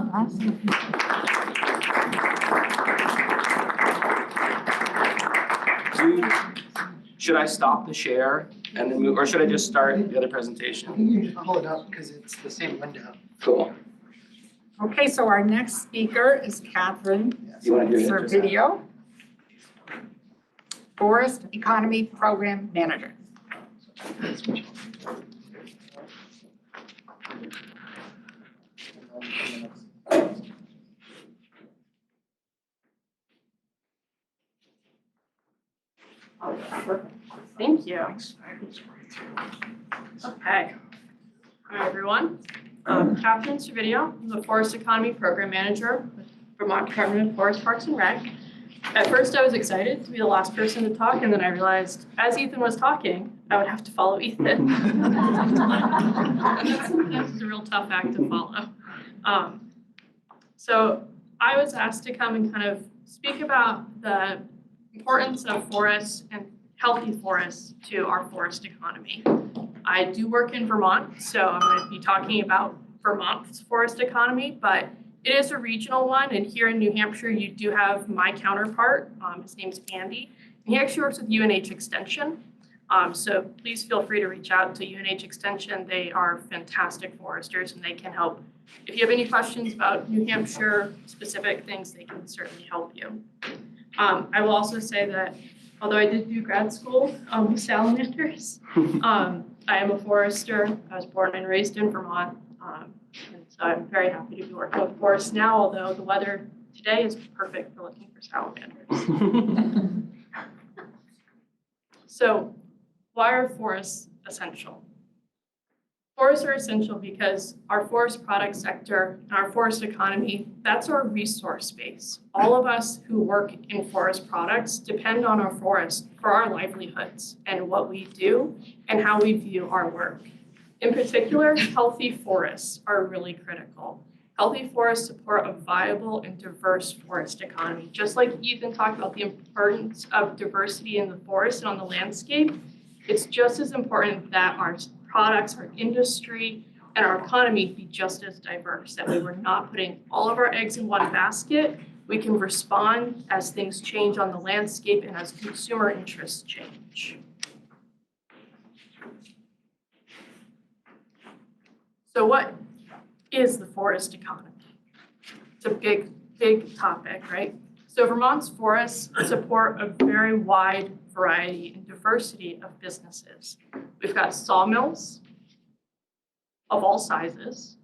S3: Should I stop the share and then move, or should I just start the other
S4: I
S3: presentation?
S4: think you just pull it up because it's the same window.
S3: Cool.
S2: Okay, so our next speaker is Katharine
S3: You want to do it?
S2: Servidio, Forest Economy Program Manager.
S5: Thank you. Okay. Hi, everyone. Katharine Servidio. I'm the Forest Economy Program Manager with Vermont Department of Forest, Parks, and Rec. At first, I was excited to be the last person to talk, and then I realized as Ethan was talking, I would have to follow Ethan. This is a real tough act to follow. So I was asked to come and kind of speak about the importance of forests and healthy forests to our forest economy. I do work in Vermont, so I'm going to be talking about Vermont's forest economy, but it is a regional one, and here in New Hampshire, you do have my counterpart. His name's Andy, and he actually works with UNH Extension. So please feel free to reach out to UNH Extension. They are fantastic foresters, and they can help. If you have any questions about New Hampshire specific things, they can certainly help you. I will also say that although I did do grad school with salamanders, I am a forester. I was born and raised in Vermont. And so I'm very happy to be working with forests now, although the weather today is perfect for looking for salamanders. So why are forests essential? Forests are essential because our forest product sector and our forest economy, that's our resource base. All of us who work in forest products depend on our forest for our livelihoods and what we do and how we view our work. In particular, healthy forests are really critical. Healthy forests support a viable and diverse forest economy. Just like Ethan talked about the importance of diversity in the forest and on the landscape, it's just as important that our products, our industry, and our economy be just as diverse, that we were not putting all of our eggs in one basket. We can respond as things change on the landscape and as consumer interests change. So what is the forest economy? It's a big topic, right? So Vermont's forests support a very wide variety and diversity of businesses. We've got sawmills of all sizes,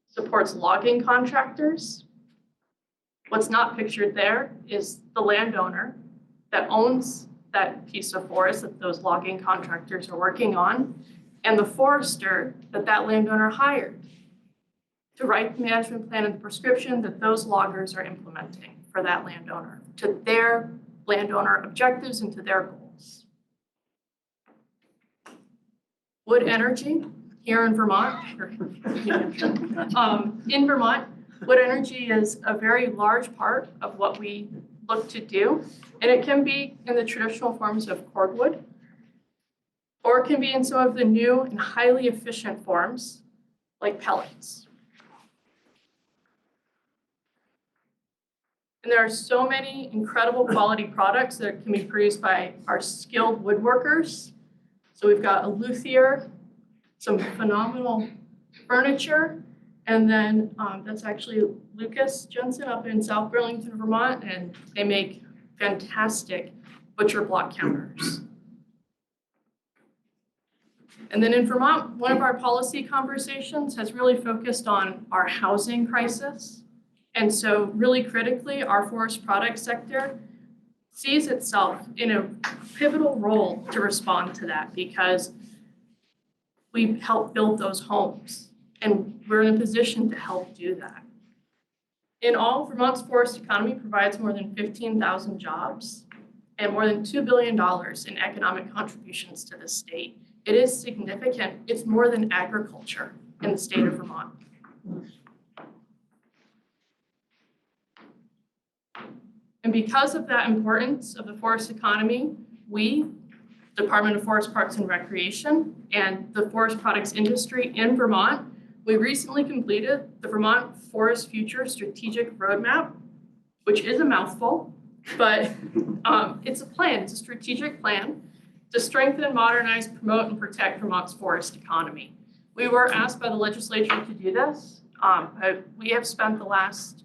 S5: supports logging contractors. What's not pictured there is the landowner that owns that piece of forest that those logging contractors are working on, and the forester that that landowner hired to write the management plan and the prescription that those loggers are implementing for that landowner, to their landowner objectives and to their goals. Wood energy here in Vermont, in Vermont, wood energy is a very large part of what we look to do, and it can be in the traditional forms of cordwood, or it can be in some of the new and highly efficient forms like pellets. And there are so many incredible quality products that can be produced by our skilled woodworkers. So we've got a luthier, some phenomenal furniture, and then that's actually Lucas Jensen up in South Burlington, Vermont, and they make fantastic butcher block counters. And then in Vermont, one of our policy conversations has really focused on our housing crisis. And so really critically, our forest product sector sees itself in a pivotal role to respond to that because we help build those homes and we're in a position to help do that. In all, Vermont's forest economy provides more than 15,000 jobs and more than $2 billion in economic contributions to the state. It is significant. It's more than agriculture in the state of Vermont. And because of that importance of the forest economy, we, Department of Forest Parks and Recreation, and the forest products industry in Vermont, we recently completed the Vermont Forest Future Strategic Roadmap, which is a mouthful, but it's a plan, it's a strategic plan to strengthen and modernize, promote, and protect Vermont's forest economy. We were asked by the legislature to do this. We have spent the last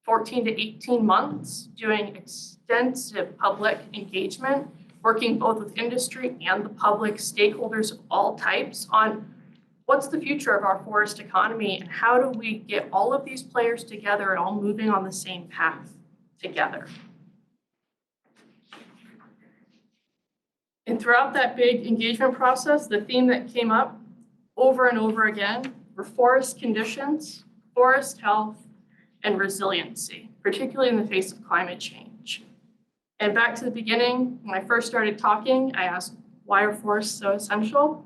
S5: 14 to 18 months doing extensive public engagement, working both with industry and the public stakeholders of all types on what's the future of our forest economy and how do we get all of these players together and all moving on the same path together. And throughout that big engagement process, the theme that came up over and over again were forest conditions, forest health, and resiliency, particularly in the face of climate change. And back to the beginning, when I first started talking, I asked, why are forests so essential?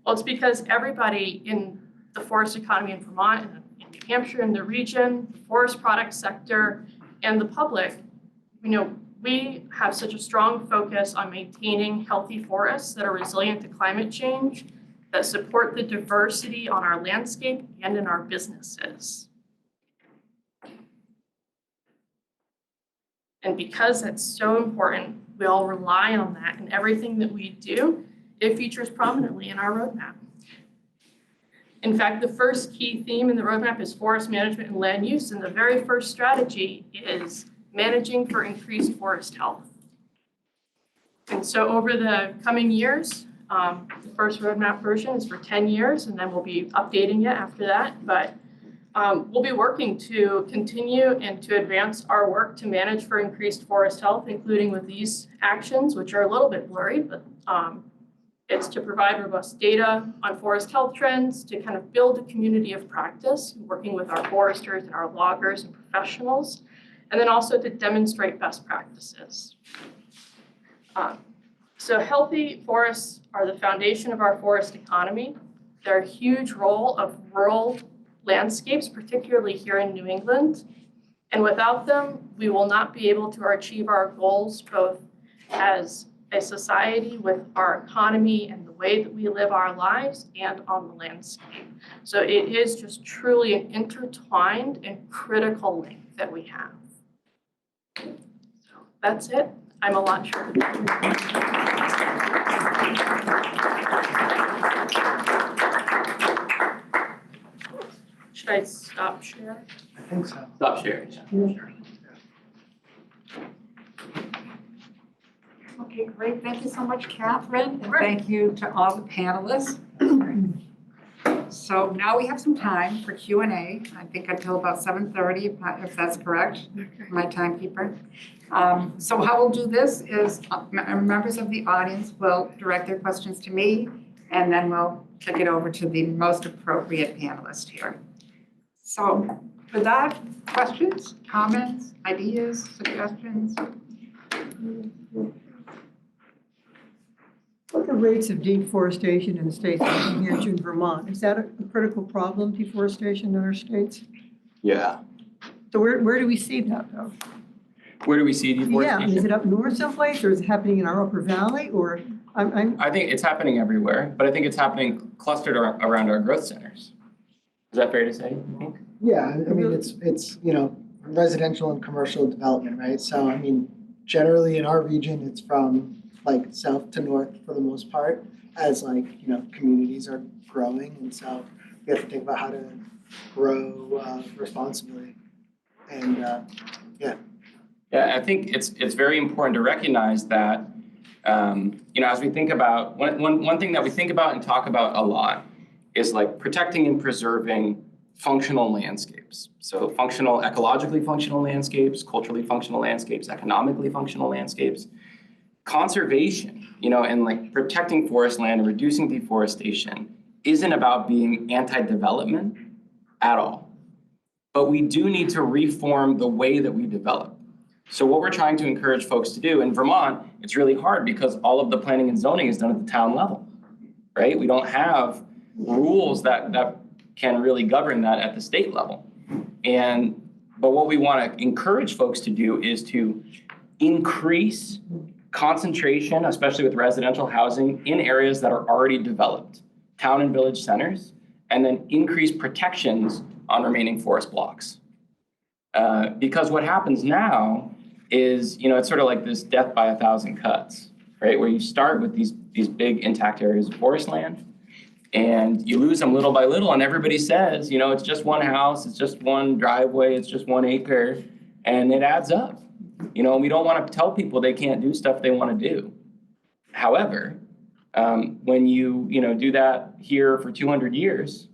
S5: Well, it's because everybody in the forest economy in Vermont, in New Hampshire, in the region, the forest product sector, and the public, we have such a strong focus on maintaining healthy forests that are resilient to climate change, that support the diversity on our landscape and in our businesses. And because that's so important, we all rely on that in everything that we do. It features prominently in our roadmap. In fact, the first key theme in the roadmap is forest management and land use, and the very first strategy is managing for increased forest health. And so over the coming years, the first roadmap version is for 10 years, and then we'll be updating it after that. But we'll be working to continue and to advance our work to manage for increased forest health, including with these actions, which are a little bit blurry, but it's to provide robust data on forest health trends, to kind of build a community of practice, working with our foresters and our loggers and professionals, and then also to demonstrate best practices. So healthy forests are the foundation of our forest economy. They're a huge role of rural landscapes, particularly here in New England. And without them, we will not be able to achieve our goals, both as a society with our economy and the way that we live our lives and on the landscape. So it is just truly an intertwined and critical link that we have. So that's it. I'm a lot shorter. Should I stop share?
S4: I think so.
S3: Stop sharing.
S2: Okay, great. Thank you so much, Katharine, and thank you to all the panelists. So now we have some time for Q&A, I think until about 7:30, if that's correct, my timekeeper. So how we'll do this is members of the audience will direct their questions to me, and then we'll kick it over to the most appropriate panelist here. So for that, questions, comments, ideas, suggestions?
S6: What are the rates of deforestation in the states like New Hampshire and Vermont? Is that a critical problem, deforestation in our states?
S3: Yeah.
S6: So where do we see that though?
S3: Where do we see
S6: Yeah,
S3: deforestation?
S6: is it up north someplace or is it happening in our upper valley or
S3: I think it's happening everywhere, but I think it's happening clustered around our growth centers. Is that fair to say, you think?
S4: Yeah, I mean, it's, you know, residential and commercial development, right? So, I mean, generally in our region, it's from like south to north for the most part, as like, you know, communities are growing. And so we have to think about how to grow responsibly. And
S3: Yeah, I think it's very important to recognize that, you know, as we think about, one thing that we think about and talk about a lot is like protecting and preserving functional landscapes. So ecologically functional landscapes, culturally functional landscapes, economically functional landscapes. Conservation, you know, and like protecting forest land and reducing deforestation isn't about being anti-development at all. But we do need to reform the way that we develop. So what we're trying to encourage folks to do in Vermont, it's really hard because all of the planning and zoning is done at the town level, right? We don't have rules that can really govern that at the state level. But what we want to encourage folks to do is to increase concentration, especially with residential housing, in areas that are already developed, town and village centers, and then increase protections on remaining forest blocks. Because what happens now is, you know, it's sort of like this death by 1,000 cuts, right? Where you start with these big intact areas of forest land, and you lose them little by little, and everybody says, you know, it's just one house, it's just one driveway, it's just 1 acre, and it adds up. You know, we don't want to tell people they can't do stuff they want to do. However, when you know, do that here for 200 years,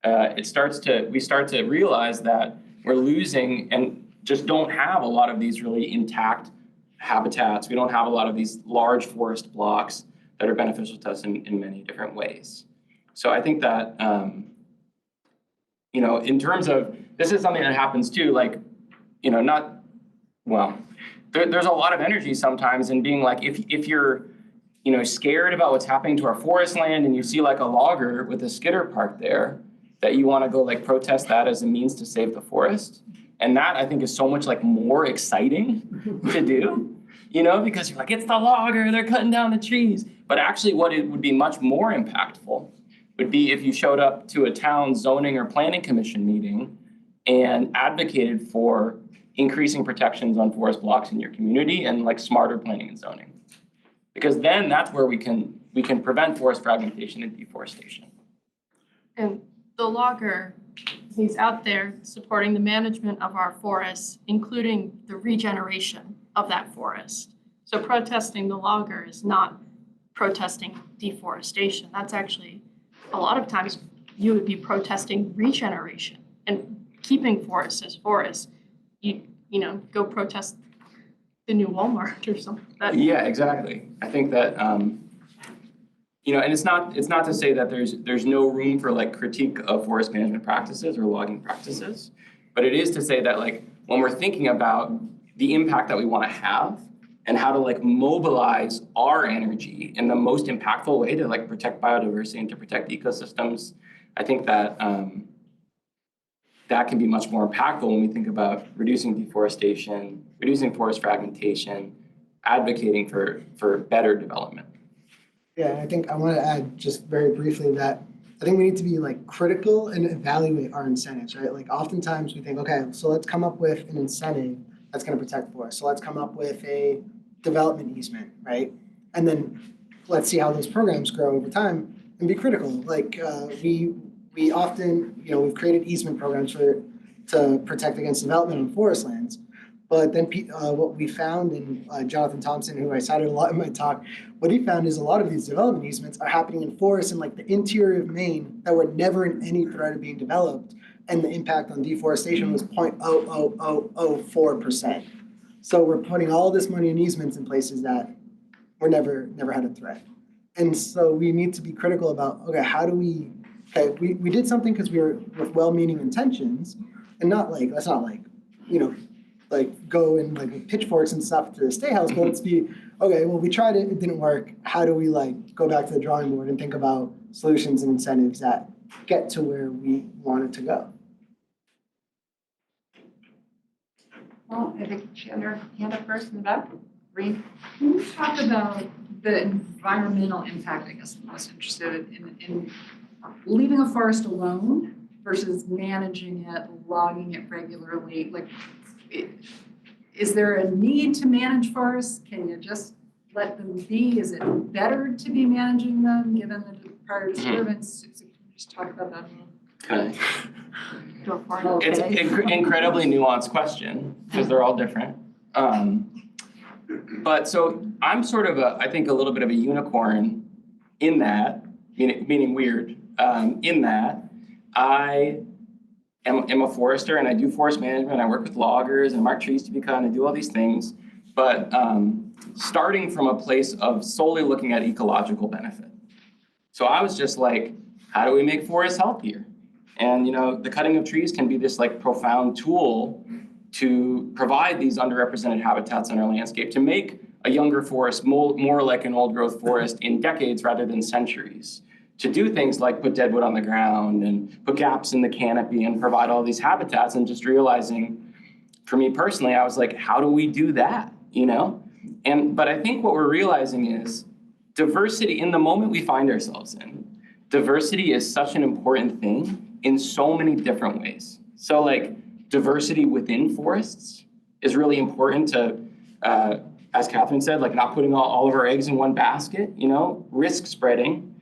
S3: we start to realize that we're losing and just don't have a lot of these really intact habitats. We don't have a lot of these large forest blocks that are beneficial to us in many different ways. So I think that, you know, in terms of, this is something that happens too, like, you know, there's a lot of energy sometimes in being like, if you're, you know, scared about what's happening to our forest land and you see like a logger with a skidder parked there, that you want to go like protest that as a means to save the forest. And that I think is so much like more exciting to do, you know, because you're like, it's the logger, they're cutting down the trees. But actually what it would be much more impactful would be if you showed up to a town zoning or planning commission meeting and advocated for increasing protections on forest blocks in your community and like smarter planning and zoning. Because then that's where we can prevent forest fragmentation and deforestation.
S5: And the logger, he's out there supporting the management of our forests, including the regeneration of that forest. So protesting the logger is not protesting deforestation. That's actually, a lot of times you would be protesting regeneration and keeping forests as forests. You know, go protest the new Walmart or something.
S3: Yeah, exactly. I think that, you know, and it's not to say that there's no room for like critique of forest management practices or logging practices, but it is to say that like when we're thinking about the impact that we want to have and how to like mobilize our energy in the most impactful way to like protect biodiversity and to protect ecosystems, I think that that can be much more impactful when we think about reducing deforestation, reducing forest fragmentation, advocating for better development.
S4: yeah, I think I want to add just very briefly that I think we need to be like critical and evaluate our incentives, right? Like oftentimes we think, okay, so let's come up with an incentive that's going to protect forests. So let's come up with a development easement, right? And then let's see how those programs grow over time and be critical. Like we often, you know, we've created easement programs to to protect against development on forest lands. But then what we found, and Jonathan Thompson, who I cited a lot in my talk, what he found is a lot of these development easements are happening in forests in like the interior of Maine that were never in any threat of being developed. And the impact on deforestation was 0.00004%. So we're putting all this money in easements in places that were never had a threat. And so we need to be critical about, okay, how do we did something because we were with well-meaning intentions, and not like, let's not like, like go and like with pitchforks and stuff to the state house, but let's be, okay, well, we tried it, it didn't work. How do we like go back to the drawing board and think about solutions and incentives that get to where we want it to go?
S2: Well, I think she had her hand up first in the back. Green.
S7: Can you talk about the environmental impact? I guess I'm most interested in leaving a forest alone versus managing it, logging it regularly. Like, is there a need to manage forests? Can you just let them be? Is it better to be managing them given the prior disturbance? Can you just talk about that a little?
S3: Okay.
S2: Go for it.
S3: It's
S2: Okay.
S3: an incredibly nuanced question because they're all different. But so I'm sort of I think a little bit of a unicorn in that, meaning weird, in that I am a forester and I do forest management. I work with loggers and mark trees to be cut and I do all these things. But starting from a place of solely looking at ecological benefit. So I was just like, how do we make forests healthier? And the cutting of trees can be this like profound tool to provide these underrepresented habitats in our landscape, to make a younger forest more like an old growth forest in decades rather than centuries, to do things like put deadwood on the ground and put gaps in the canopy and provide all these habitats. And just realizing, for me personally, I was like, how do we do that? But I think what we're realizing is diversity in the moment we find ourselves in. Diversity is such an important thing in so many different ways. So like diversity within forests is really important to, as Katharine said, like not putting all of our eggs in one basket, risk spreading,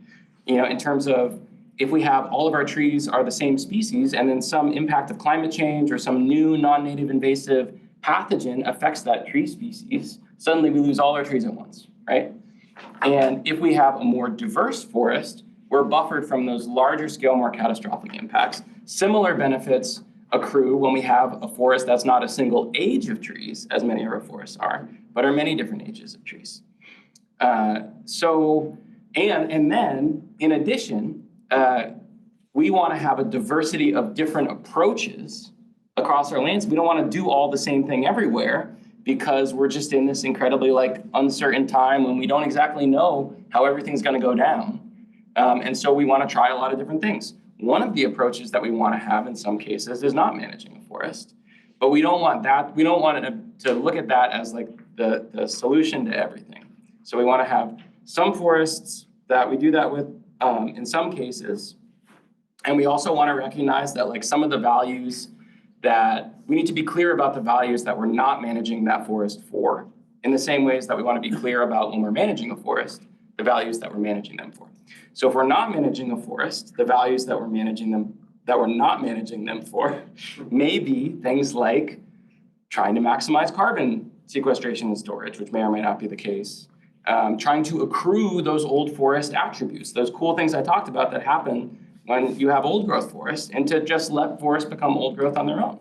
S3: in terms of if we have all of our trees are the same species and then some impact of climate change or some new non-native invasive pathogen affects that tree species, suddenly we lose all our trees at once, right? And if we have a more diverse forest, we're buffered from those larger scale, more catastrophic impacts. Similar benefits accrue when we have a forest that's not a single age of trees, as many of our forests are, but are many different ages of trees. And then, in addition, we want to have a diversity of different approaches across our lands. We don't want to do all the same thing everywhere because we're just in this incredibly uncertain time when we don't exactly know how everything's going to go down. And so we want to try a lot of different things. One of the approaches that we want to have in some cases is not managing a forest, but we don't want that. We don't want it to look at that as like the solution to everything. So we want to have some forests that we do that with in some cases. And we also want to recognize that some of the values that we need to be clear about the values that we're not managing that forest for, in the same ways that we want to be clear about when we're managing a forest, the values that we're managing them for. So if we're not managing a forest, the values that we're not managing them for may be things like trying to maximize carbon sequestration and storage, which may or may not be the case. Trying to accrue those old forest attributes, those cool things I talked about that happen when you have old growth forests, and to just let forests become old growth on their own.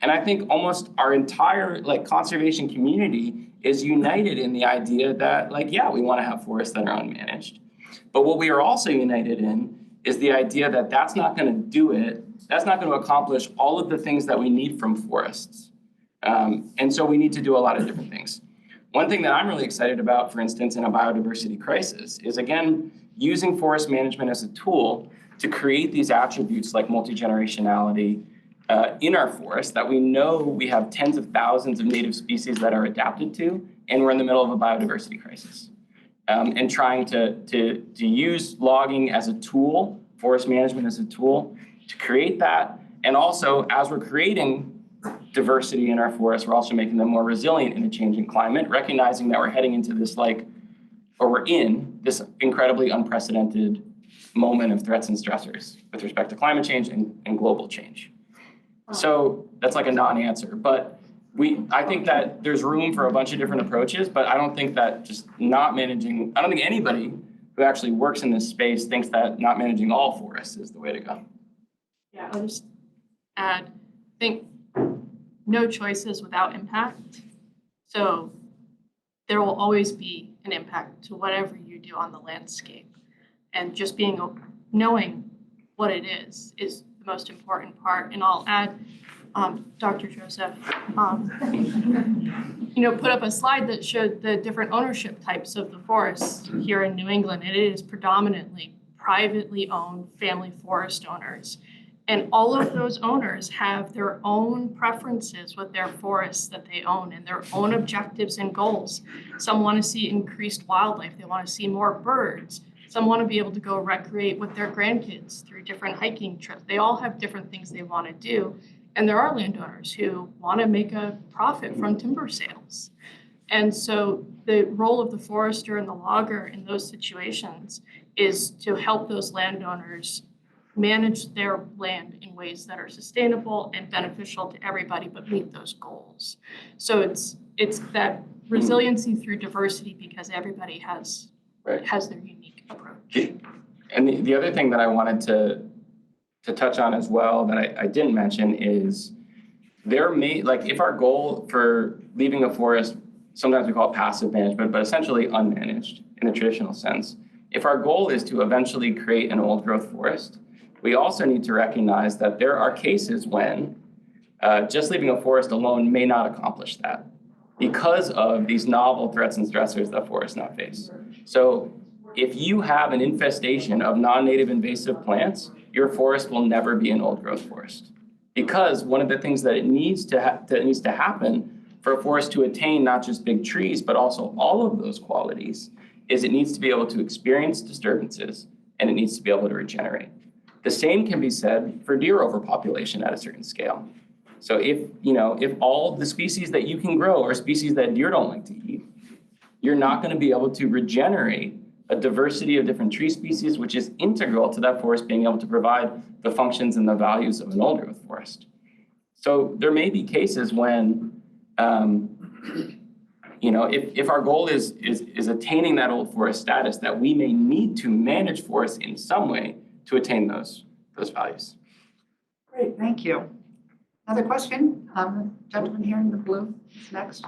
S3: And I think almost our entire conservation community is united in the idea that we want to have forests that are unmanaged. But what we are also united in is the idea that that's not going to do it. That's not going to accomplish all of the things that we need from forests. And so we need to do a lot of different things. One thing that I'm really excited about, for instance, in a biodiversity crisis is, again, using forest management as a tool to create these attributes like multi-generationality in our forests that we know we have tens of thousands of native species that are adapted to, and we're in the middle of a biodiversity crisis. And trying to use logging as a tool, forest management as a tool, to create that. And also, as we're creating diversity in our forests, we're also making them more resilient in a changing climate, recognizing that we're heading into this we're in this incredibly unprecedented moment of threats and stressors with respect to climate change and global change. So that's like a non-answer, but I think that there's room for a bunch of different approaches, but I don't think that just not managing, I don't think anybody who actually works in this space thinks that not managing all forests is the way to go.
S5: Yeah, I'll just add, I think no choices without impact. So there will always be an impact to whatever you do on the landscape. And just knowing what it is the most important part. And I'll add, Dr. Joseph, put up a slide that showed the different ownership types of the forests here in New England. And it is predominantly privately owned family forest owners. And all of those owners have their own preferences with their forests that they own and their own objectives and goals. Some want to see increased wildlife. They want to see more birds. Some want to be able to go recreate with their grandkids through different hiking trips. They all have different things they want to do. And there are landowners who want to make a profit from timber sales. And so the role of the forester and the logger in those situations is to help those landowners manage their land in ways that are sustainable and beneficial to everybody, but meet those goals. So it's that resiliency through diversity because everybody has their unique approach.
S3: And the other thing that I wanted to touch on as well that I didn't mention is if our goal for leaving a forest, sometimes we call it passive management, but essentially unmanaged in the traditional sense. If our goal is to eventually create an old growth forest, we also need to recognize that there are cases when just leaving a forest alone may not accomplish that because of these novel threats and stressors that forests now face. So if you have an infestation of non-native invasive plants, your forest will never be an old growth forest. Because one of the things that it needs to happen for a forest to attain not just big trees, but also all of those qualities, is it needs to be able to experience disturbances and it needs to be able to regenerate. The same can be said for deer overpopulation at a certain scale. So if all the species that you can grow are species that deer don't like to eat, you're not going to be able to regenerate a diversity of different tree species, which is integral to that forest being able to provide the functions and the values of an old growth forest. So there may be cases when, if our goal is attaining that old forest status, that we may need to manage forests in some way to attain those values.
S2: Great, thank you. Another question? Gentleman here in the blue is next.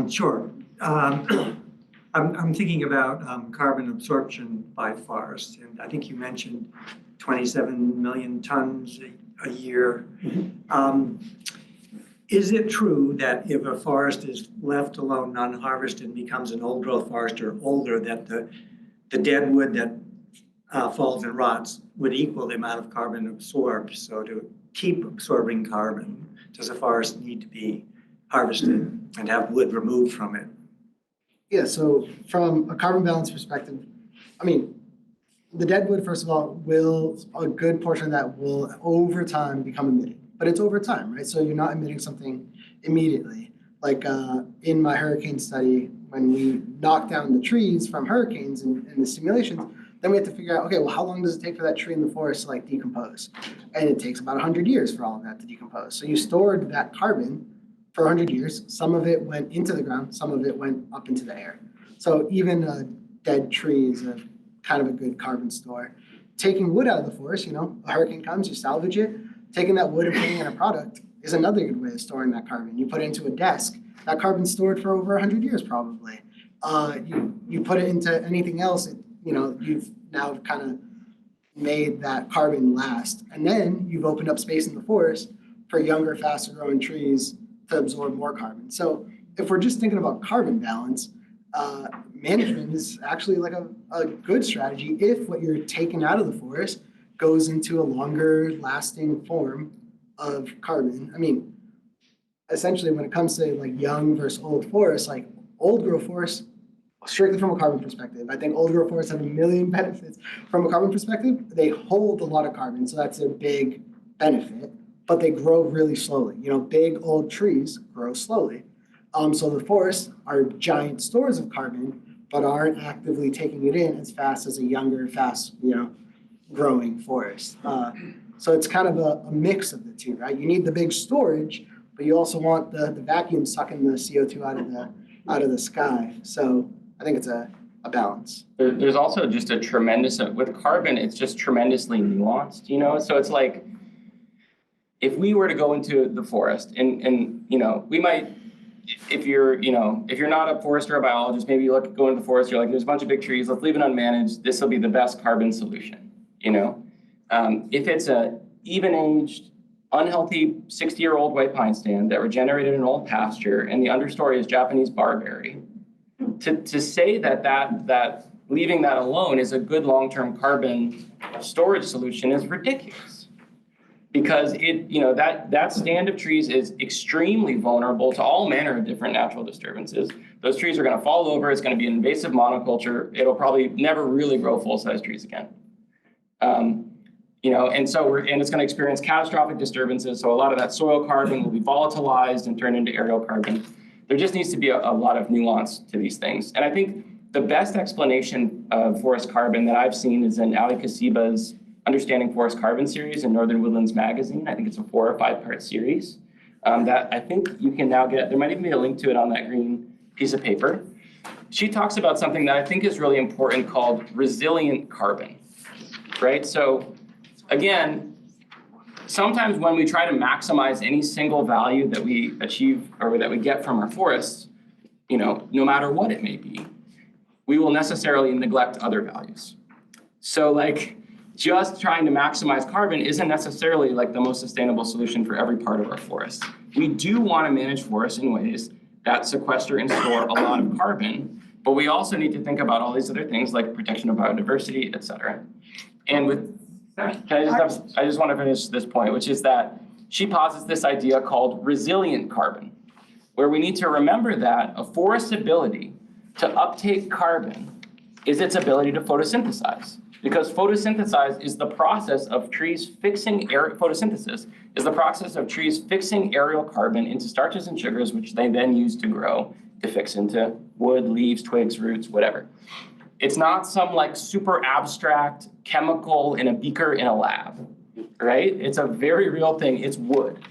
S8: Sure. I'm thinking about carbon absorption by forests, and I think you mentioned 27 million tons a year. Is it true that if a forest is left alone, non-harvested, and becomes an old growth forest or older, that the dead wood that falls and rots would equal the amount of carbon absorbed? So to keep absorbing carbon, does a forest need to be harvested and have wood removed from it?
S4: Yeah, so from a carbon balance perspective, the dead wood, first of all, a good portion of that will over time become emitted, but it's over time, right? So you're not emitting something immediately. Like in my hurricane study, when we knock down the trees from hurricanes and the simulations, then we have to figure out, okay, well, how long does it take for that tree in the forest to decompose? And it takes about 100 years for all of that to decompose. So you stored that carbon for 100 years. Some of it went into the ground, some of it went up into the air. So even a dead tree is a kind of a good carbon store. Taking wood out of the forest, a hurricane comes, you salvage it. Taking that wood and putting it in a product is another good way of storing that carbon. You put it into a desk, that carbon's stored for over 100 years probably. You put it into anything else, you've now kind of made that carbon last. And then you've opened up space in the forest for younger, faster growing trees to absorb more carbon. So if we're just thinking about carbon balance, management is actually a good strategy if what you're taking out of the forest goes into a longer lasting form of carbon. Essentially when it comes to young versus old forests, old growth forests, strictly from a carbon perspective, I think old growth forests have a million benefits. From a carbon perspective, they hold a lot of carbon, so that's a big benefit. But they grow really slowly. Big old trees grow slowly. So the forests are giant stores of carbon, but aren't actively taking it in as fast as a younger, fast, growing forest. So it's kind of a mix of the two, right? You need the big storage, but you also want the vacuum sucking the CO2 out of the sky. So I think it's a balance.
S3: There's also just a tremendous, with carbon, it's just tremendously nuanced, you know? So it's like, if we were to go into the forest and you know, we might, if you're not a forester or a biologist, maybe you go into the forest, you're like, there's a bunch of big trees, let's leave it unmanaged, this will be the best carbon solution, you know? If it's a even-aged, unhealthy 60-year-old white pine stand that regenerated in an old pasture and the understory is Japanese barberry, to say that leaving that alone is a good long-term carbon storage solution is ridiculous. Because that stand of trees is extremely vulnerable to all manner of different natural disturbances. Those trees are going to fall over, it's going to be an invasive monoculture, it'll probably never really grow full-size trees again. And it's going to experience catastrophic disturbances, so a lot of that soil carbon will be volatilized and turned into aerial carbon. There just needs to be a lot of nuance to these things. And I think the best explanation of forest carbon that I've seen is in Ali Kasiba's Understanding Forest Carbon series in Northern Woodlands Magazine. I think it's a 4 or 5 part series that I think you can now get. There might even be a link to it on that green piece of paper. She talks about something that I think is really important called resilient carbon, right? So again, sometimes when we try to maximize any single value that we achieve or that we get from our forests, no matter what it may be, we will necessarily neglect other values. So just trying to maximize carbon isn't necessarily the most sustainable solution for every part of our forest. We do want to manage forests in ways that sequester and store a lot of carbon, but we also need to think about all these other things like protection of biodiversity, et cetera. And I just want to finish this point, which is that she posits this idea called resilient carbon, where we need to remember that a forest's ability to uptake carbon is its ability to photosynthesize. Because photosynthesis is the process of trees fixing aerial carbon into starches and sugars, which they then use to grow to fix into wood, leaves, twigs, roots, whatever. It's not some super abstract chemical in a beaker in a lab, right? It's a very real thing. It's wood,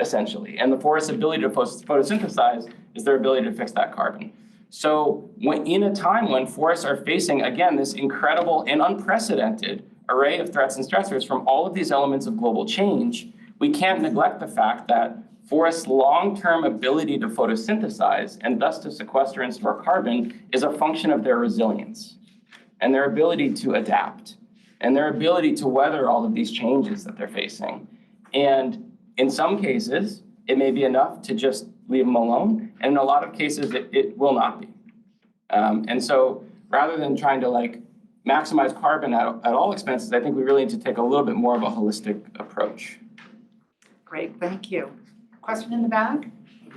S3: essentially. And the forest's ability to photosynthesize is their ability to fix that carbon. So in a time when forests are facing, again, this incredible and unprecedented array of threats and stressors from all of these elements of global change, we can't neglect the fact that forests' long-term ability to photosynthesize and thus to sequester and store carbon is a function of their resilience and their ability to adapt and their ability to weather all of these changes that they're facing. And in some cases, it may be enough to just leave them alone. And in a lot of cases, it will not be. And so rather than trying to maximize carbon at all expenses, I think we really need to take a little bit more of a holistic approach.
S2: Great, thank you. Question in the back?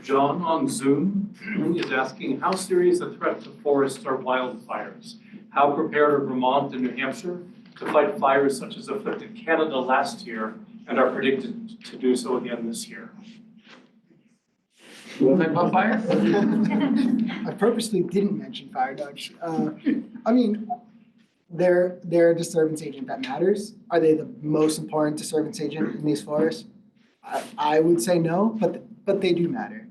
S9: John on Zoom is asking, how serious a threat to forests are wildfires? How prepared are Vermont and New Hampshire to fight fires such as afflicted Canada last year and are predicted to do so again this year?
S3: You want to talk about fire?
S4: I purposely didn't mention fire, Dutch. They're a disturbance agent that matters. Are they the most important disturbance agent in these forests? I would say no, but they do matter.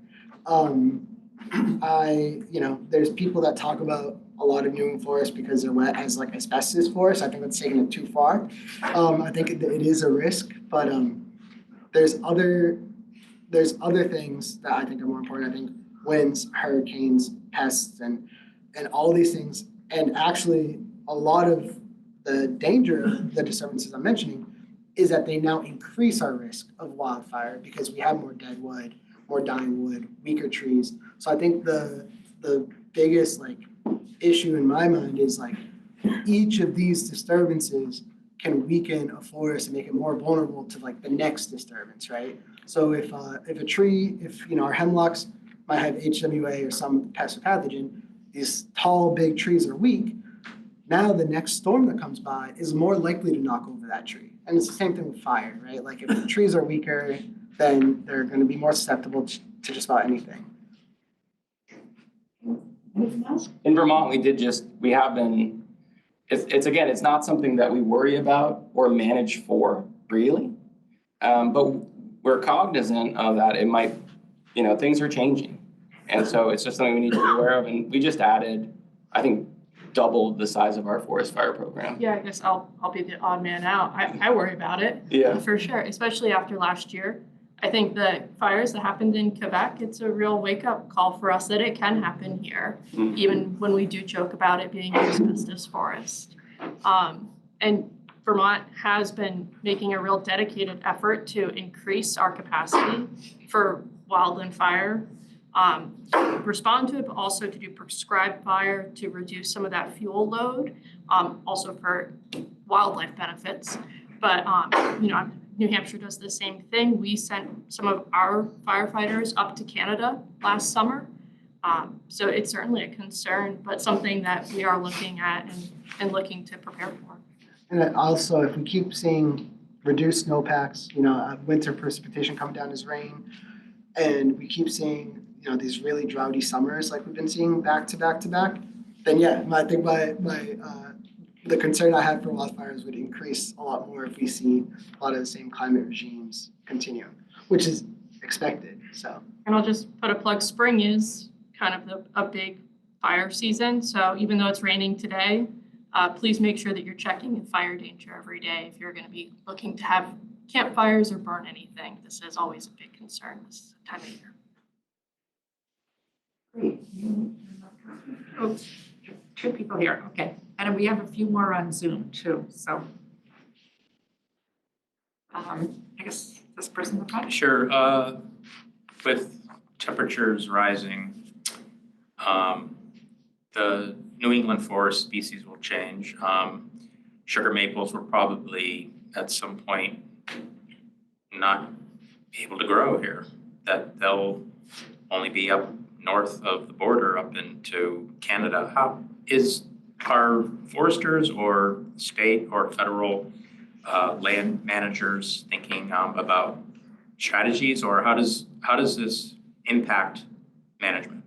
S4: There's people that talk about a lot of New England forests because they're wet as asbestos forests. I think that's taking it too far. I think it is a risk, but there's other things that I think are more important. I think winds, hurricanes, pests, and all these things. And actually, a lot of the danger of the disturbances I'm mentioning is that they now increase our risk of wildfire because we have more dead wood, more dying wood, weaker trees. So I think the biggest issue in my mind is each of these disturbances can weaken a forest and make it more vulnerable to the next disturbance, right? So if our hemlocks might have HWA or some pest or pathogen, these tall, big trees are weak. Now the next storm that comes by is more likely to knock over that tree. And it's the same thing with fire, right? If the trees are weaker, then they're going to be more susceptible to just about anything.
S3: In Vermont, it's not something that we worry about or manage for, really. But we're cognizant of that. It might, things are changing. And so it's just something we need to be aware of. And we just added, I think, doubled the size of our forest fire program.
S5: Yeah, I guess I'll be the odd man out. I worry about it.
S3: Yeah.
S5: For sure, especially after last year. I think the fires that happened in Quebec, it's a real wake-up call for us that it can happen here, even when we do joke about it being an asbestos forest. And Vermont has been making a real dedicated effort to increase our capacity for wildland fire, respond to it, but also to do prescribed fire to reduce some of that fuel load, also for wildlife benefits. But, New Hampshire does the same thing. We sent some of our firefighters up to Canada last summer. So it's certainly a concern, but something that we are looking at and looking to prepare for.
S4: And also, if we keep seeing reduced snowpacks, winter precipitation coming down as rain, and we keep seeing, these really droughty summers like we've been seeing back to back to back, then yeah, I think the concern I had for wildfires would increase a lot more if we see a lot of the same climate regimes continue, which is expected, so.
S5: And I'll just put a plug, spring is kind of a big fire season. So even though it's raining today, please make sure that you're checking the fire danger every day if you're going to be looking to have campfires or burn anything. This is always a big concern this time of year.
S2: Great. Oh, 2 people here, okay. And we have a few more on Zoom too, so. I guess this person in the front.
S10: Sure. With temperatures rising, the New England forest species will change. Sugar maples will probably at some point not be able to grow here. That they'll only be up north of the border up into Canada. Are foresters or state or federal land managers thinking about strategies, or how does this impact management?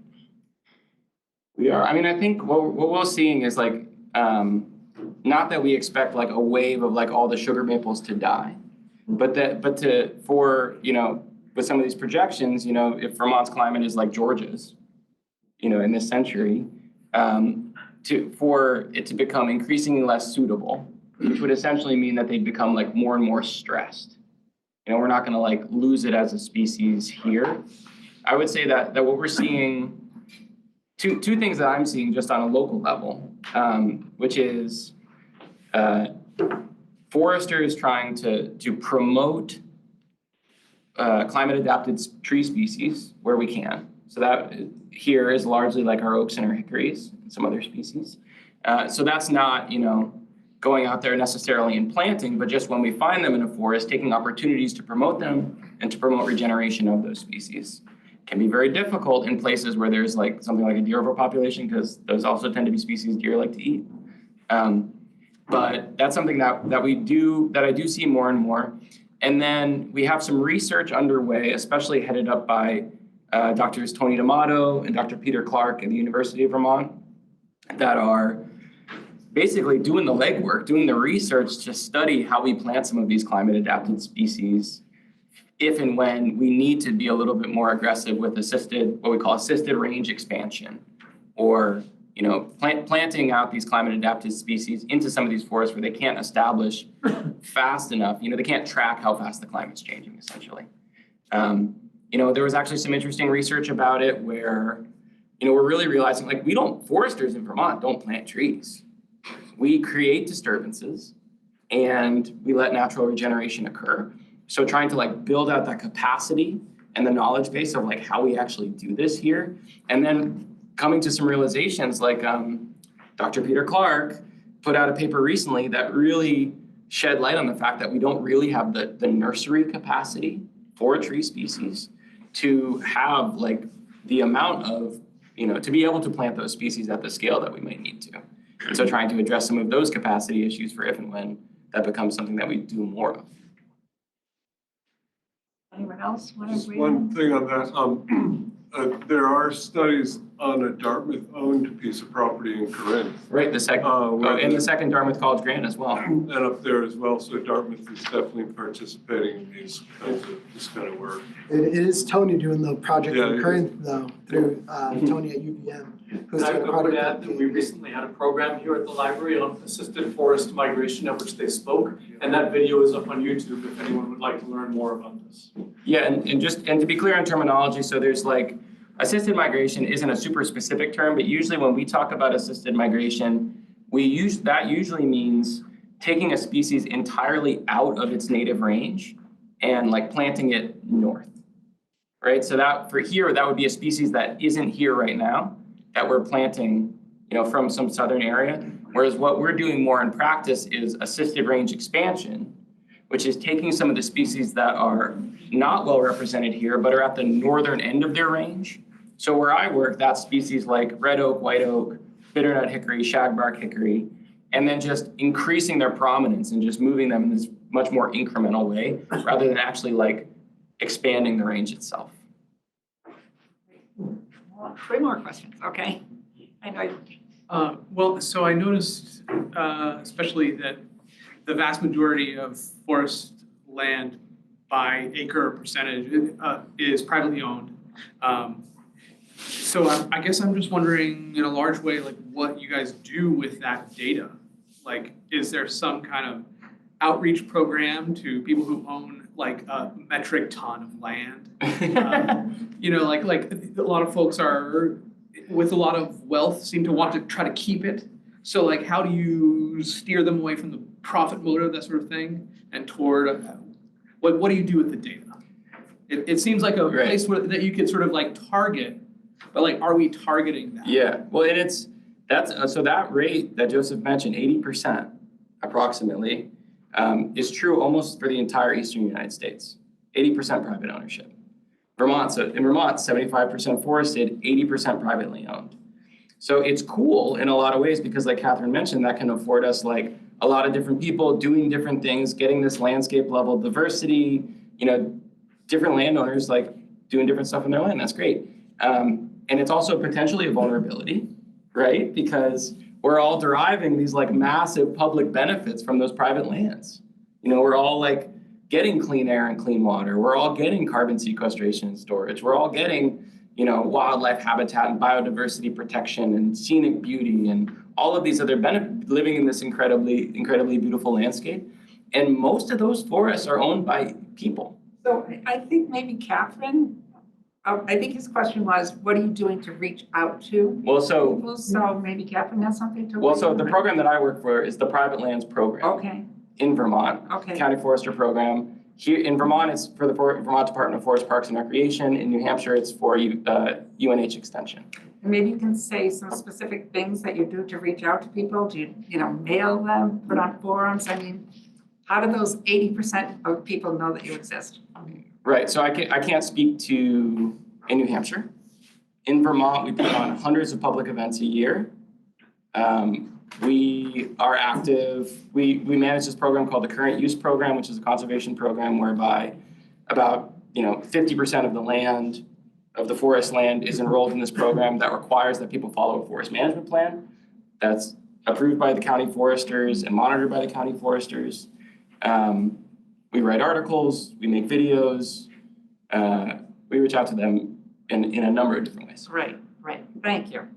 S3: We are. I mean, I think what we're seeing is like, not that we expect like a wave of like all the sugar maples to die, but with some of these projections, if Vermont's climate is like Georgia's, in this century, for it to become increasingly less suitable, which would essentially mean that they'd become like more and more stressed. We're not going to like lose it as a species here. I would say that what we're seeing, two things that I'm seeing just on a local level, which is foresters trying to promote climate adapted tree species where we can. So that here is largely like our oaks and our hickories and some other species. So that's not, going out there necessarily and planting, but just when we find them in a forest, taking opportunities to promote them and to promote regeneration of those species. Can be very difficult in places where there's like something like a deer overpopulation, because those also tend to be species deer like to eat. But that's something that I do see more and more. And then we have some research underway, especially headed up by Drs. Tony D'Amato and Dr. Peter Clark at the University of Vermont, that are basically doing the legwork, doing the research to study how we plant some of these climate adapted species if and when we need to be a little bit more aggressive with what we call assisted range expansion, or planting out these climate adapted species into some of these forests where they can't establish fast enough. They can't track how fast the climate's changing, essentially. There was actually some interesting research about it where, we're really realizing like foresters in Vermont don't plant trees. We create disturbances and we let natural regeneration occur. So trying to like build out that capacity and the knowledge base of like how we actually do this here, and then coming to some realizations like Dr. Peter Clark put out a paper recently that really shed light on the fact that we don't really have the nursery capacity for a tree species to have like the amount of, to be able to plant those species at the scale that we might need to. And so trying to address some of those capacity issues for if and when that becomes something that we do more of.
S2: Anyone else want to
S11: Just
S2: weigh
S11: one
S2: in?
S11: thing on that, there are studies on a Dartmouth-owned piece of property in Corinth.
S3: Right, the second, and the second Dartmouth College grant as well.
S11: And up there as well, so Dartmouth is definitely participating in this kind of work.
S4: It is Tony doing the project
S11: Yeah,
S4: in
S11: it
S4: Corinth though, through Tony at UVM. Who's
S9: I
S4: doing a
S9: would
S4: project
S9: add that we recently had a program here at the library on assisted forest migration at which they spoke, and that video is up on YouTube if anyone would like to learn more about this.
S3: Yeah, and to be clear on terminology, so there's like, assisted migration isn't a super specific term, but usually when we talk about assisted migration, that usually means taking a species entirely out of its native range and like planting it north, right? So that for here, that would be a species that isn't here right now, that we're planting, from some southern area. Whereas what we're doing more in practice is assisted range expansion, which is taking some of the species that are not well represented here, but are at the northern end of their range. So where I work, that's species like red oak, white oak, bitternut hickory, shagbark hickory, and then just increasing their prominence and just moving them in this much more incremental way, rather than actually like expanding the range itself.
S2: Well, 3 more questions, okay? I know.
S12: Well, so I noticed, especially that the vast majority of forest land by acre percentage is privately owned. So I guess I'm just wondering, in a large way, like what you guys do with that data. Like, is there some kind of outreach program to people who own like a metric ton of land? Like a lot of folks are with a lot of wealth seem to want to try to keep it. So like, how do you steer them away from the profit motive, that sort of thing, and toward what do you do with the data? It seems like a place that you could sort of like target, but like, are we targeting that?
S3: Yeah, well, and so that rate that Joseph mentioned, 80% approximately, is true almost for the entire eastern United States. 80% private ownership. In Vermont, 75% forested, 80% privately owned. So it's cool in a lot of ways because, like Katharine mentioned, that can afford us like a lot of different people doing different things, getting this landscape level diversity, different landowners like doing different stuff in their land. That's great. And it's also potentially a vulnerability, right? Because we're all deriving these like massive public benefits from those private lands. We're all like getting clean air and clean water. We're all getting carbon sequestration and storage. We're all getting, wildlife habitat and biodiversity protection and scenic beauty and all of these other benefits, living in this incredibly, incredibly beautiful landscape. And most of those forests are owned by people.
S2: So I think maybe Katharine, I think his question was, what are you doing to reach out to
S3: Well, so
S2: people? So maybe Katharine has something to.
S3: Well, so the program that I work for is the private lands program.
S2: Okay.
S3: In Vermont,
S2: Okay.
S3: County Forester program. Here in Vermont, it's for the Vermont Department of Forest, Parks and Recreation. In New Hampshire, it's for UNH Extension.
S2: And maybe you can say some specific things that you do to reach out to people. Do you, mail them, put on forums? I mean, how do those 80% of people know that you exist?
S3: Right, so I can't speak to in New Hampshire. In Vermont, we put on hundreds of public events a year. We are active, we manage this program called the Current Use Program, which is a conservation program whereby about 50% of the land, of the forest land is enrolled in this program that requires that people follow a forest management plan that's approved by the county foresters and monitored by the county foresters. We write articles, we make videos, we reach out to them in a number of different ways.
S2: Right. Thank you.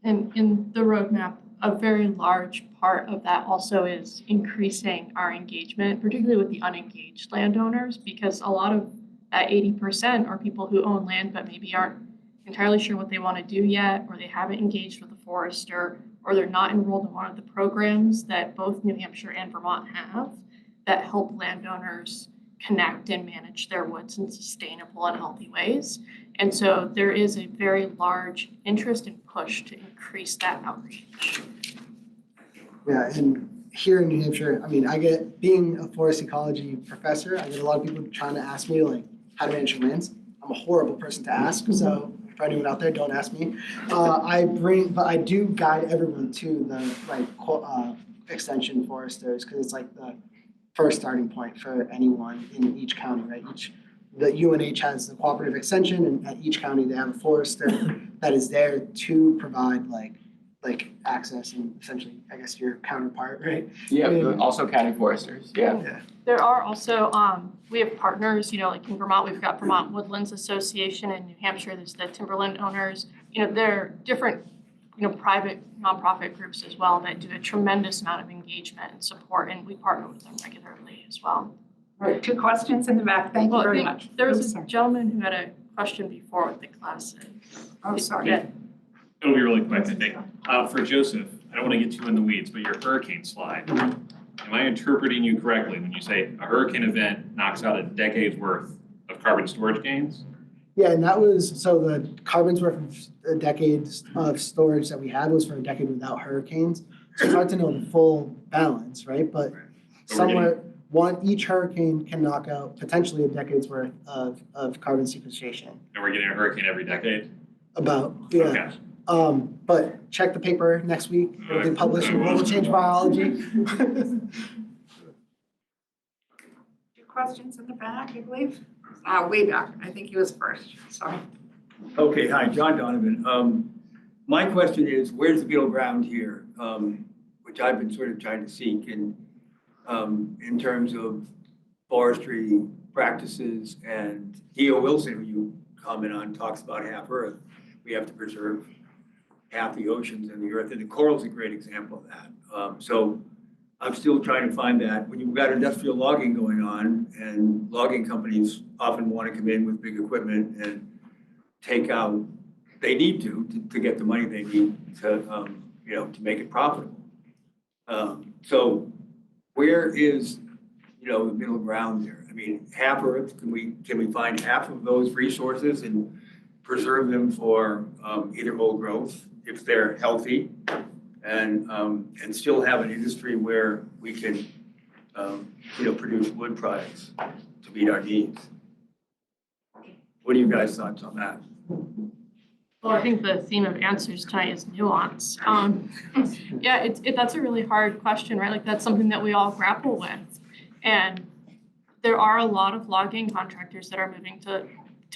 S5: And in the roadmap, a very large part of that also is increasing our engagement, particularly with the unengaged landowners, because a lot of that 80% are people who own land but maybe aren't entirely sure what they want to do yet, or they haven't engaged with a forester, or they're not enrolled in one of the programs that both New Hampshire and Vermont have that help landowners connect and manage their woods in sustainable and healthy ways. And so there is a very large interest and push to increase that outreach.
S4: Yeah, and here in New Hampshire, being a forest ecology professor, I get a lot of people trying to ask me like how to manage your lands. I'm a horrible person to ask, so for anyone out there, don't ask me. But I do guide everyone to the extension foresters because it's like the first starting point for anyone in each county, right? Each the UNH has the cooperative extension, and at each county they have a forester that is there to provide like access and essentially, I guess, your counterpart, right?
S3: Yeah,
S4: Yeah.
S3: also county foresters, yeah.
S5: There are also, we have partners, like in Vermont, we've got Vermont Woodlands Association. In New Hampshire, there's the Timberland Owners. There are different, private nonprofit groups as well that do a tremendous amount of engagement and support, and we partner with them regularly as well.
S2: All right, 2 questions in the back. Thank you
S5: Well, I
S2: very
S5: think
S2: much.
S5: there
S2: Oh,
S5: was a
S2: sorry.
S5: gentleman who had a question before with the classes.
S2: Oh, sorry.
S5: Yeah.
S13: It'll be really quick, I think. For Joseph, I don't want to get too in the weeds, but your hurricane slide, am I interpreting you correctly when you say a hurricane event knocks out a decade's worth of carbon storage gains?
S4: Yeah, and that was, so the carbon's worth of decades of storage that we had was for a decade without hurricanes. So it's hard to know the full balance, right? But somewhere, each hurricane can knock out potentially a decade's worth of carbon sequestration.
S13: And we're getting a hurricane every decade?
S4: About, yeah.
S13: Okay.
S4: But check the paper next week. It'll be published in Global Change Biology.
S2: 2 questions in the back, I believe. Way back. I think he was first. Sorry.
S14: Okay, hi, John Donovan. My question is, where's the middle ground here? Which I've been sort of trying to seek in terms of forestry practices, and D.O. Wilson, who you comment on, talks about half Earth. We have to preserve half the oceans and the earth, and the coral's a great example of that. So I'm still trying to find that. When you've got industrial logging going on, and logging companies often want to come in with big equipment and take out, they need to get the money they need to make it profitable. So where is, the middle ground there? I mean, half Earth, can we find half of those resources and preserve them for either old growth if they're healthy, and still have an industry where we can produce wood products to meet our needs? What are you guys' thoughts on that?
S5: Well, I think the theme of answers tonight is nuance. Yeah, that's a really hard question, right? Like, that's something that we all grapple with. And there are a lot of logging contractors that are moving to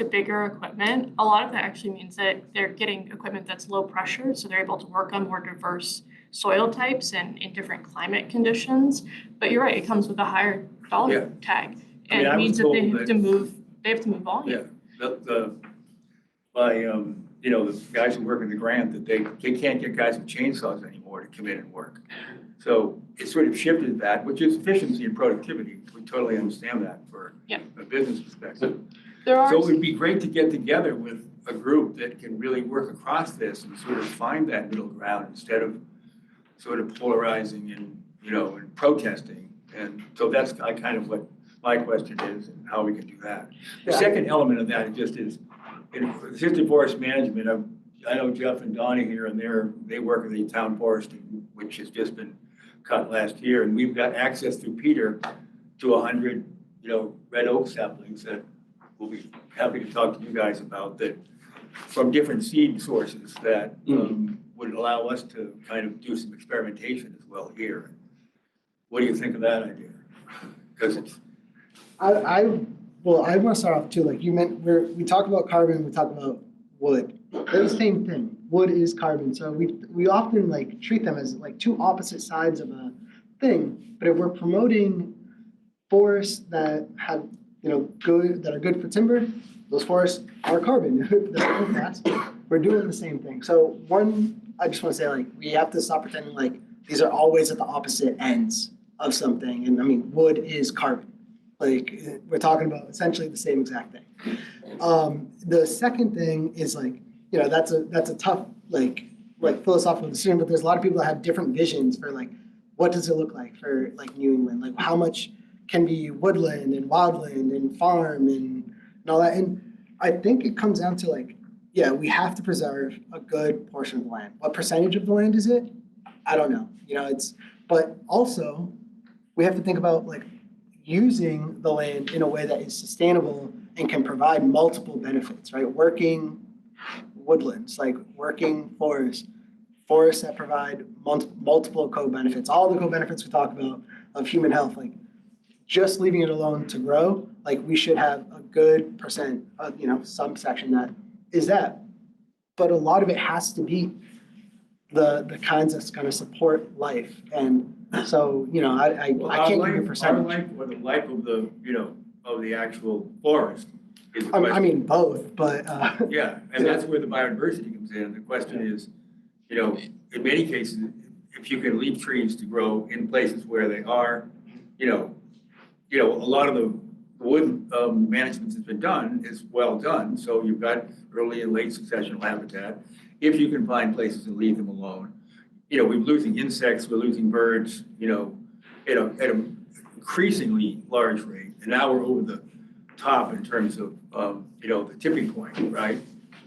S5: bigger equipment. A lot of that actually means that they're getting equipment that's low pressure, so they're able to work on more diverse soil types and in different climate conditions. But you're right, it comes with a higher dollar tag. And it means that they have to move volume.
S14: Yeah, the guys who work in the grant, that they can't get guys with chainsaws anymore to come in and work. So it sort of shifted that, which is efficiency and productivity. We totally understand that for a business perspective. So it would be great to get together with a group that can really work across this and sort of find that middle ground instead of sort of polarizing and protesting. And so that's kind of what my question is, and how we can do that. The second element of that is in assisted forest management. I know Jeff and Donnie here, and they work in the town forest, which has just been cut last year, and we've got access through Peter to 100 red oak saplings that we'll be happy to talk to you guys about, that from different seed sources that would allow us to kind of do some experimentation as well here. What do you think of that idea? Because it's
S4: I want to start off too, like you meant, we talk about carbon, we talk about wood. They're the same thing. Wood is carbon. So we often like treat them as like 2 opposite sides of a thing. But if we're promoting forests that have, that are good for timber, those forests are carbon. We're doing the same thing. So I just want to say, like, we have to stop pretending like these are always at the opposite ends of something. And I mean, wood is carbon. Like, we're talking about essentially the same exact thing. The second thing is like, that's a tough like philosophical decision, but there's a lot of people that have different visions for like, what does it look like for like New England? Like, how much can be woodland and wildland and farm and all that. And I think it comes down to like, we have to preserve a good portion of the land. What percentage of the land is it? I don't know. But also we have to think about like using the land in a way that is sustainable and can provide multiple benefits, right? Working woodlands, like working forests that provide multiple co-benefits, all the co-benefits we talk about of human health, like just leaving it alone to grow like we should have a good percent of, subsection that is that. But a lot of it has to be the kinds that's gonna support life. And so, I can't give you a percentage.
S14: Our life or the life of the, of the actual forest is the
S4: I
S14: question.
S4: mean, both, but,
S14: Yeah, and that's where the biodiversity comes in. The question is, in many cases, if you can leave trees to grow in places where they are, a lot of the wood management that's been done is well done. So you've got early and late successional habitat. If you can find places to leave them alone. We're losing insects, we're losing birds, at an increasingly large rate. And now we're over the top in terms of, the tipping point, right?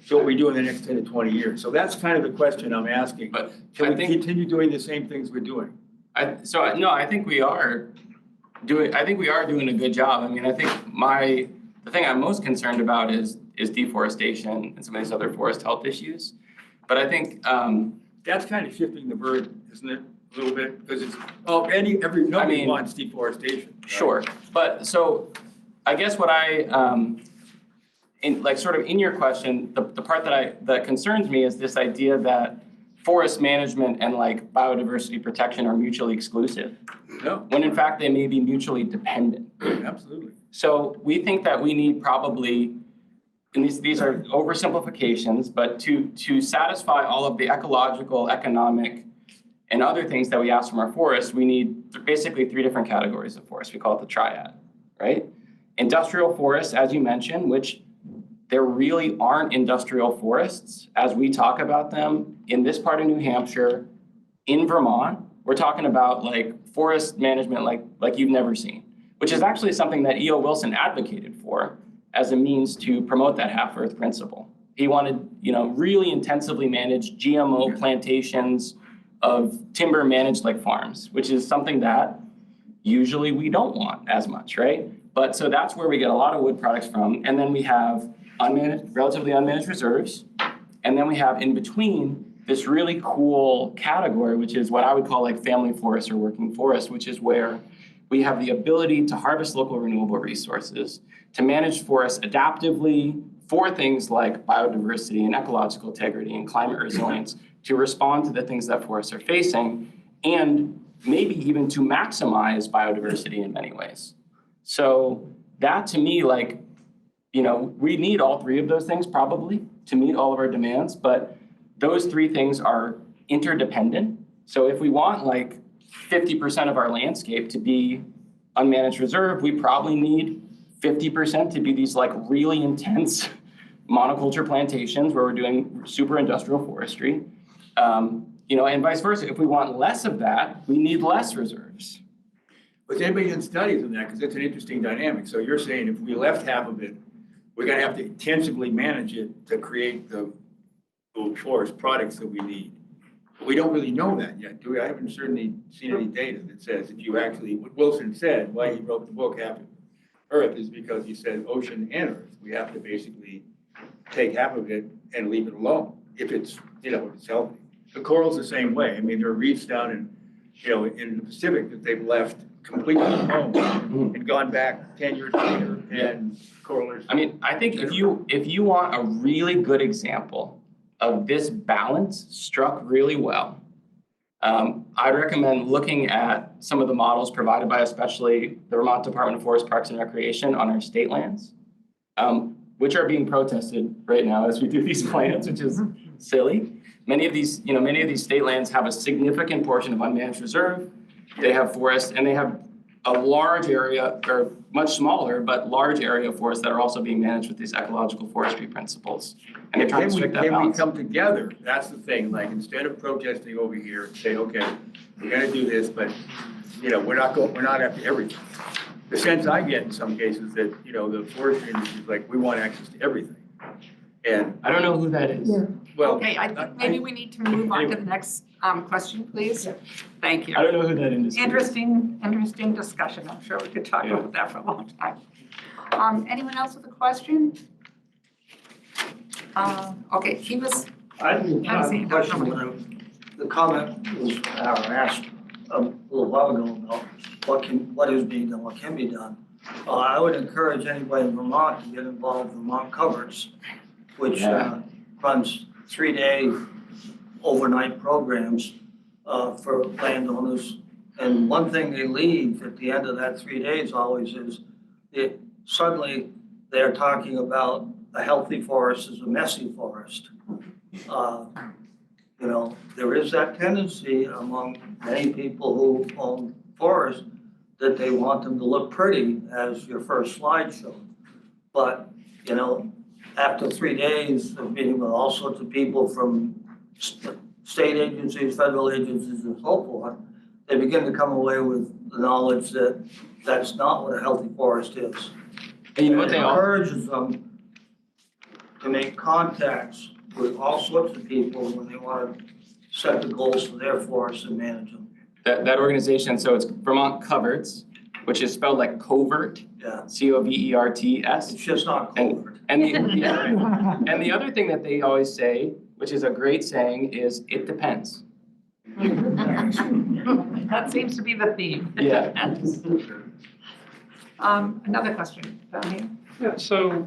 S14: So what we do in the next 10 to 20 years. So that's kind of the question I'm asking.
S3: But
S14: Can
S3: I
S14: we
S3: think-
S14: continue doing the same things we're doing?
S3: I think we are doing a good job. I mean, I think the thing I'm most concerned about is deforestation and some of these other forest health issues. But I think,
S14: That's kind of shifting the burden, isn't it, a little bit? Because it's, nobody wants deforestation. Right?
S3: Sure, but so I guess what in your question, the part that concerns me is this idea that forest management and like biodiversity protection are mutually exclusive,
S14: No,
S3: when in fact they may be mutually dependent.
S14: absolutely.
S3: So we think that we need probably, and these are oversimplifications, but to satisfy all of the ecological, economic, and other things that we ask from our forests, we need basically 3 different categories of forest. We call it the triad, right? Industrial forests, as you mentioned, which there really aren't industrial forests as we talk about them in this part of New Hampshire, in Vermont. We're talking about like forest management like you've never seen, which is actually something that E.O. Wilson advocated for as a means to promote that half-earth principle. He wanted, really intensively managed GMO plantations of timber managed like farms, which is something that usually we don't want as much, right? But so that's where we get a lot of wood products from. And then we have relatively unmanaged reserves. And then we have in between this really cool category, which is what I would call like family forest or working forest, which is where we have the ability to harvest local renewable resources, to manage forests adaptively for things like biodiversity and ecological integrity and climate resilience, to respond to the things that forests are facing, and maybe even to maximize biodiversity in many ways. So that to me, we need all 3 of those things probably to meet all of our demands, but those 3 things are interdependent. So if we want 50% of our landscape to be unmanaged reserve, we probably need 50% to be these really intense monoculture plantations where we're doing super industrial forestry. And vice versa. If we want less of that, we need less reserves.
S14: Was anybody done studies on that? Because it's an interesting dynamic. So you're saying if we left half of it, we're gonna have to intensively manage it to create the forest products that we need. But we don't really know that yet, do we? I haven't certainly seen any data that says if you actually, what Wilson said, why he wrote the book Half Earth is because he said ocean and earth. We have to basically take half of it and leave it alone if it's, if it's healthy. The coral's the same way. I mean, there are reefs down in the Pacific that they've left completely alone and gone back 10 years later and coral are.
S3: I mean, I think if you want a really good example of this balance struck really well, I'd recommend looking at some of the models provided by especially the Vermont Department of Forest Parks and Recreation on our state lands, which are being protested right now as we do these plans, which is silly. Many of these state lands have a significant portion of unmanaged reserve. They have forests and they have a large area, or much smaller, but large area of forests that are also being managed with these ecological forestry principles. And they're trying to strike that balance.
S14: Can we come together? That's the thing, instead of protesting over here, say, okay, we're gonna do this, but, we're not after everything. The sense I get in some cases that, the forestry industry is we want access to everything. And
S3: I don't know who that is.
S6: Yeah.
S14: well.
S2: Okay, I think maybe we need to move on to the next question, please. Thank you.
S3: I don't know who that is.
S2: Interesting discussion. I'm sure we could talk about that for a long time. Anyone else with a question? Okay, he was,
S15: I didn't have a question, but the comment was asked a little while ago about what is being done, what can be done. I would encourage anybody in Vermont to get involved in Vermont Covers, which runs 3-day overnight programs for landowners. And one thing they leave at the end of that 3 days always is suddenly they're talking about a healthy forest is a messy forest. You know, there is that tendency among many people who own forests that they want them to look pretty, as your first slide showed. But, you know, after 3 days of meeting with all sorts of people from state agencies, federal agencies, and so forth, they begin to come away with the knowledge that that's not what a healthy forest is.
S3: And you know what
S15: It
S3: they all,
S15: encourages them to make contacts with all sorts of people when they want to set the goals for their forests and manage them.
S3: that organization, so it's Vermont Coverts, which is spelled like covert,
S15: Yeah,
S3: Coverts.
S15: it's just not covert.
S3: And the other thing that they always say, which is a great saying, is it depends.
S2: That seems to be the theme. It
S3: Yeah.
S2: depends. Another question, Tony?
S16: Yeah, so,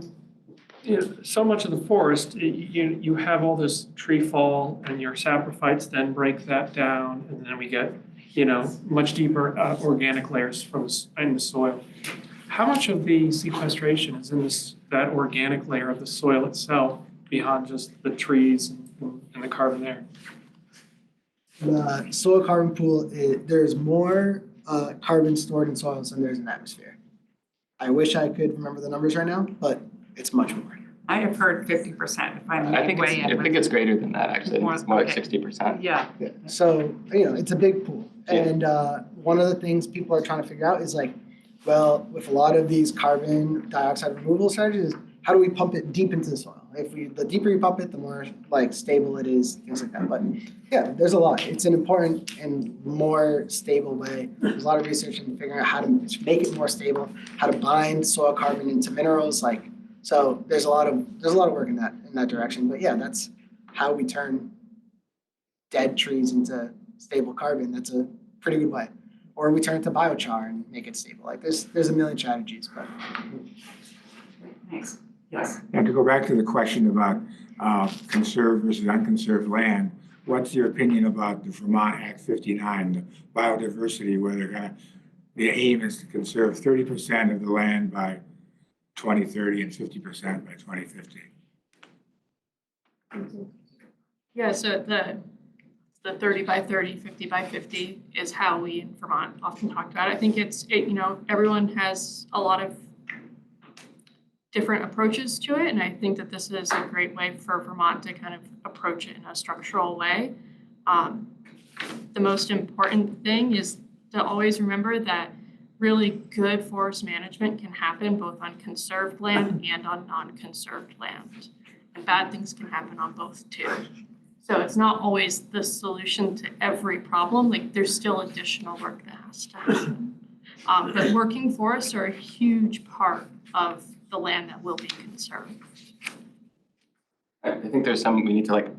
S16: so much of the forest, you have all this tree fall and your saprophytes then break that down, and then we get, much deeper organic layers in the soil. How much of the sequestration is in that organic layer of the soil itself beyond just the trees and the carbon there?
S4: The soil carbon pool, there's more carbon stored in soils than there's in the atmosphere. I wish I could remember the numbers right now, but it's much more.
S2: I have heard 50%, if I'm
S3: I think
S2: way in.
S3: it's greater than that, actually. I think it's more like 60%.
S2: Yeah.
S4: Yeah. So, it's a big pool. And one of the things people are trying to figure out is well, with a lot of these carbon dioxide removal strategies, how do we pump it deep into the soil? The deeper you pump it, the more stable it is, things like that. But yeah, there's a lot. It's an important and more stable way. There's a lot of research in figuring out how to make it more stable, how to bind soil carbon into minerals. So there's a lot of work in that direction. But yeah, that's how we turn dead trees into stable carbon. That's a pretty good way. Or we turn it to biochar and make it stable. There's a million strategies, but.
S2: Thanks. Yes.
S17: And to go back to the question about conserved versus unconserved land, what's your opinion about the Vermont Act 59, the biodiversity, where the aim is to conserve 30% of the land by 2030 and 50% by 2050?
S5: Yeah, so the 30 by 30, 50 by 50 is how we in Vermont often talk about it. I think everyone has a lot of different approaches to it, and I think that this is a great way for Vermont to kind of approach it in a structural way. The most important thing is to always remember that really good forest management can happen both on conserved land and on non-conserved land. And bad things can happen on both too. So it's not always the solution to every problem. There's still additional work that has to happen. But working forests are a huge part of the land that will be conserved.
S3: I think there's we need to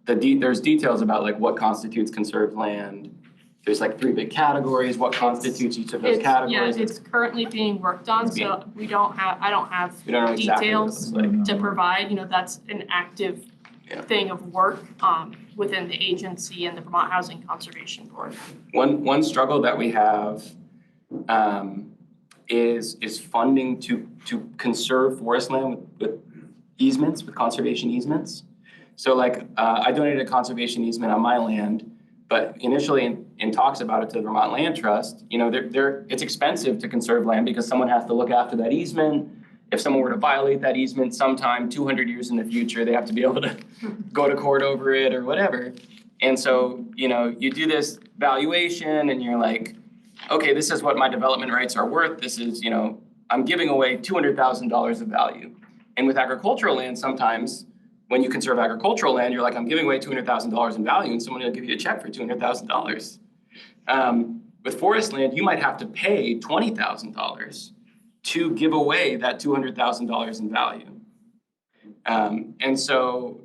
S3: there's details about what constitutes conserved land. There's 3 big categories, what constitutes each of those categories.
S5: Yeah, it's currently being worked on, so I don't have
S3: know exactly
S5: details to provide. That's an active thing of work within the agency and the Vermont Housing Conservation Board.
S3: One struggle that we have is funding to conserve forest land with easements, with conservation easements. So I donated a conservation easement on my land, but initially in talks about it to the Vermont Land Trust, it's expensive to conserve land because someone has to look after that easement. If someone were to violate that easement sometime 200 years in the future, they have to be able to go to court over it or whatever. And so, you do this valuation and you're like, okay, this is what my development rights are worth. This is, I'm giving away $200,000 of value. And with agricultural land, sometimes when you conserve agricultural land, you're like, I'm giving away $200,000 in value, and someone will give you a check for $200,000. With forest land, you might have to pay $20,000 to give away that $200,000 in value. And so,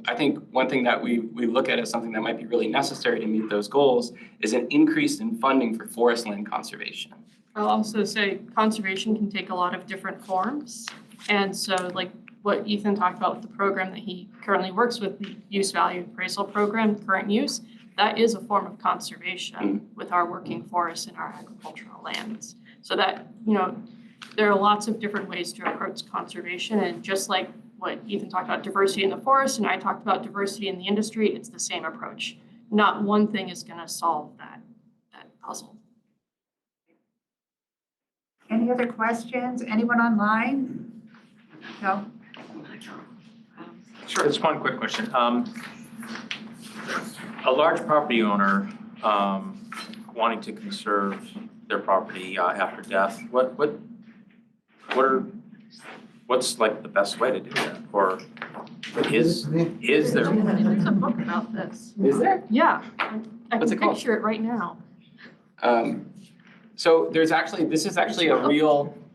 S3: I think one thing that we look at as something that might be really necessary to meet those goals is an increase in funding for forest land conservation.
S5: I'll also say conservation can take a lot of different forms. And so like what Ethan talked about with the program that he currently works with, the use value appraisal program, current use, that is a form of conservation with our working forests and our agricultural lands. So that, you know, there are lots of different ways to approach conservation, and just like what Ethan talked about diversity in the forest and I talked about diversity in the industry, it's the same approach. Not one thing is going to solve that puzzle.
S2: Any other questions? Anyone online? No?
S10: Sure, just one quick question. A large property owner wanting to conserve their property after death, what's like the best way to do that? Or is there?
S5: There's a book about this.
S3: Is there?
S5: Yeah, I
S3: What's
S5: can
S3: it called?
S5: picture it right now.
S3: So this is actually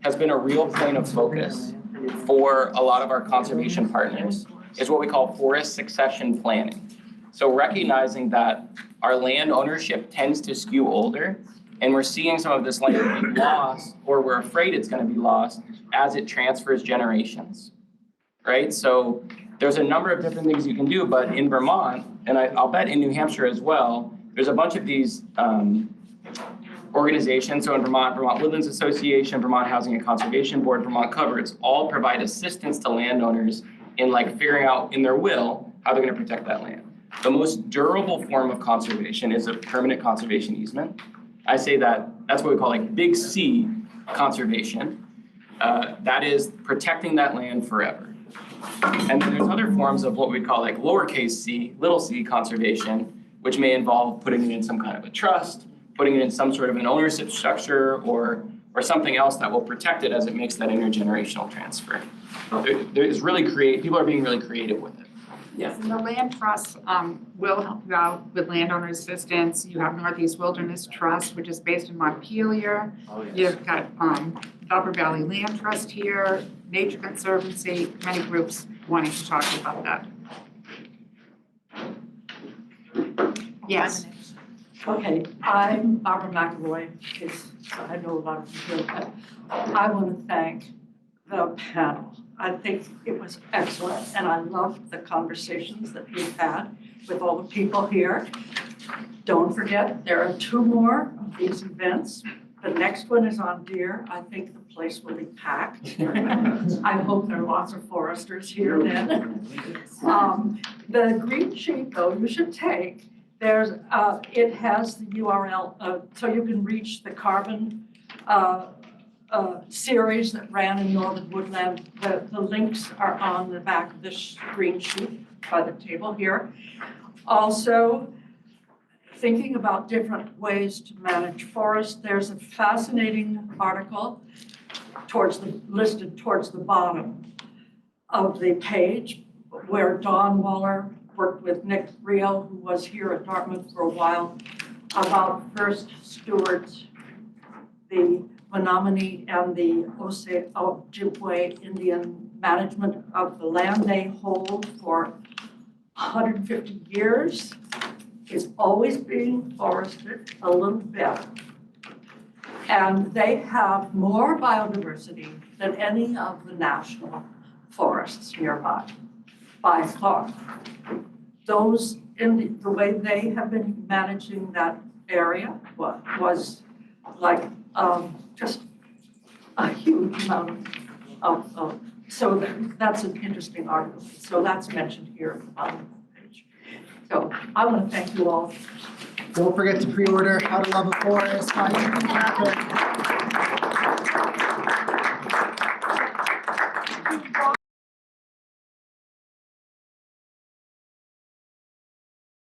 S3: has been a real point of focus for a lot of our conservation partners, is what we call forest succession planning. So recognizing that our land ownership tends to skew older, and we're seeing some of this land be lost, or we're afraid it's gonna be lost as it transfers generations, right? So there's a number of different things you can do, but in Vermont, and I'll bet in New Hampshire as well, there's a bunch of these organizations. So in Vermont, Vermont Woodlands Association, Vermont Housing and Conservation Board, Vermont Coverts, all provide assistance to landowners in like figuring out in their will how they're gonna protect that land. The most durable form of conservation is a permanent conservation easement. I say that's what we call like big C conservation. That is protecting that land forever. And then there's other forms of what we call like lowercase c, little c conservation, which may involve putting it in some kind of a trust, putting it in some sort of an ownership structure or something else that will protect it as it makes that intergenerational transfer. There's people are being really creative with it.
S2: Yes, and the land trust will help you out with landowner assistance. You have Northeast Wilderness Trust, which is based in Montpelier. You've got Upper Valley Land Trust here, Nature Conservancy, many groups wanting to talk about that. Yes.
S18: Okay, I'm Barbara McAvoy, because I know a lot of you, but I want to thank the panel. I think it was excellent, and I loved the conversations that we've had with all the people here. Don't forget, there are 2 more of these events. The next one is on deer. I think the place will be packed. I hope there are lots of foresters here then. The green sheet, though, you should take. It has the URL, so you can reach the carbon series that ran in Northern Woodland. The links are on the back of this green sheet by the table here. Also, thinking about different ways to manage forests, there's a fascinating article listed towards the bottom of the page where Don Waller worked with Nick Rio, who was here at Dartmouth for a while, about first stewards, the Menominee and the Ojibwe Indian management of the land they hold for 150 years. Is always being forested a little bit. And they have more biodiversity than any of the national forests nearby, by far. The way they have been managing that area was like just a huge amount of so that's an interesting article. So that's mentioned here at the bottom of the page. So I want to thank you all.
S4: Don't forget to pre-order How to Love a Forest by Ethan Katharine.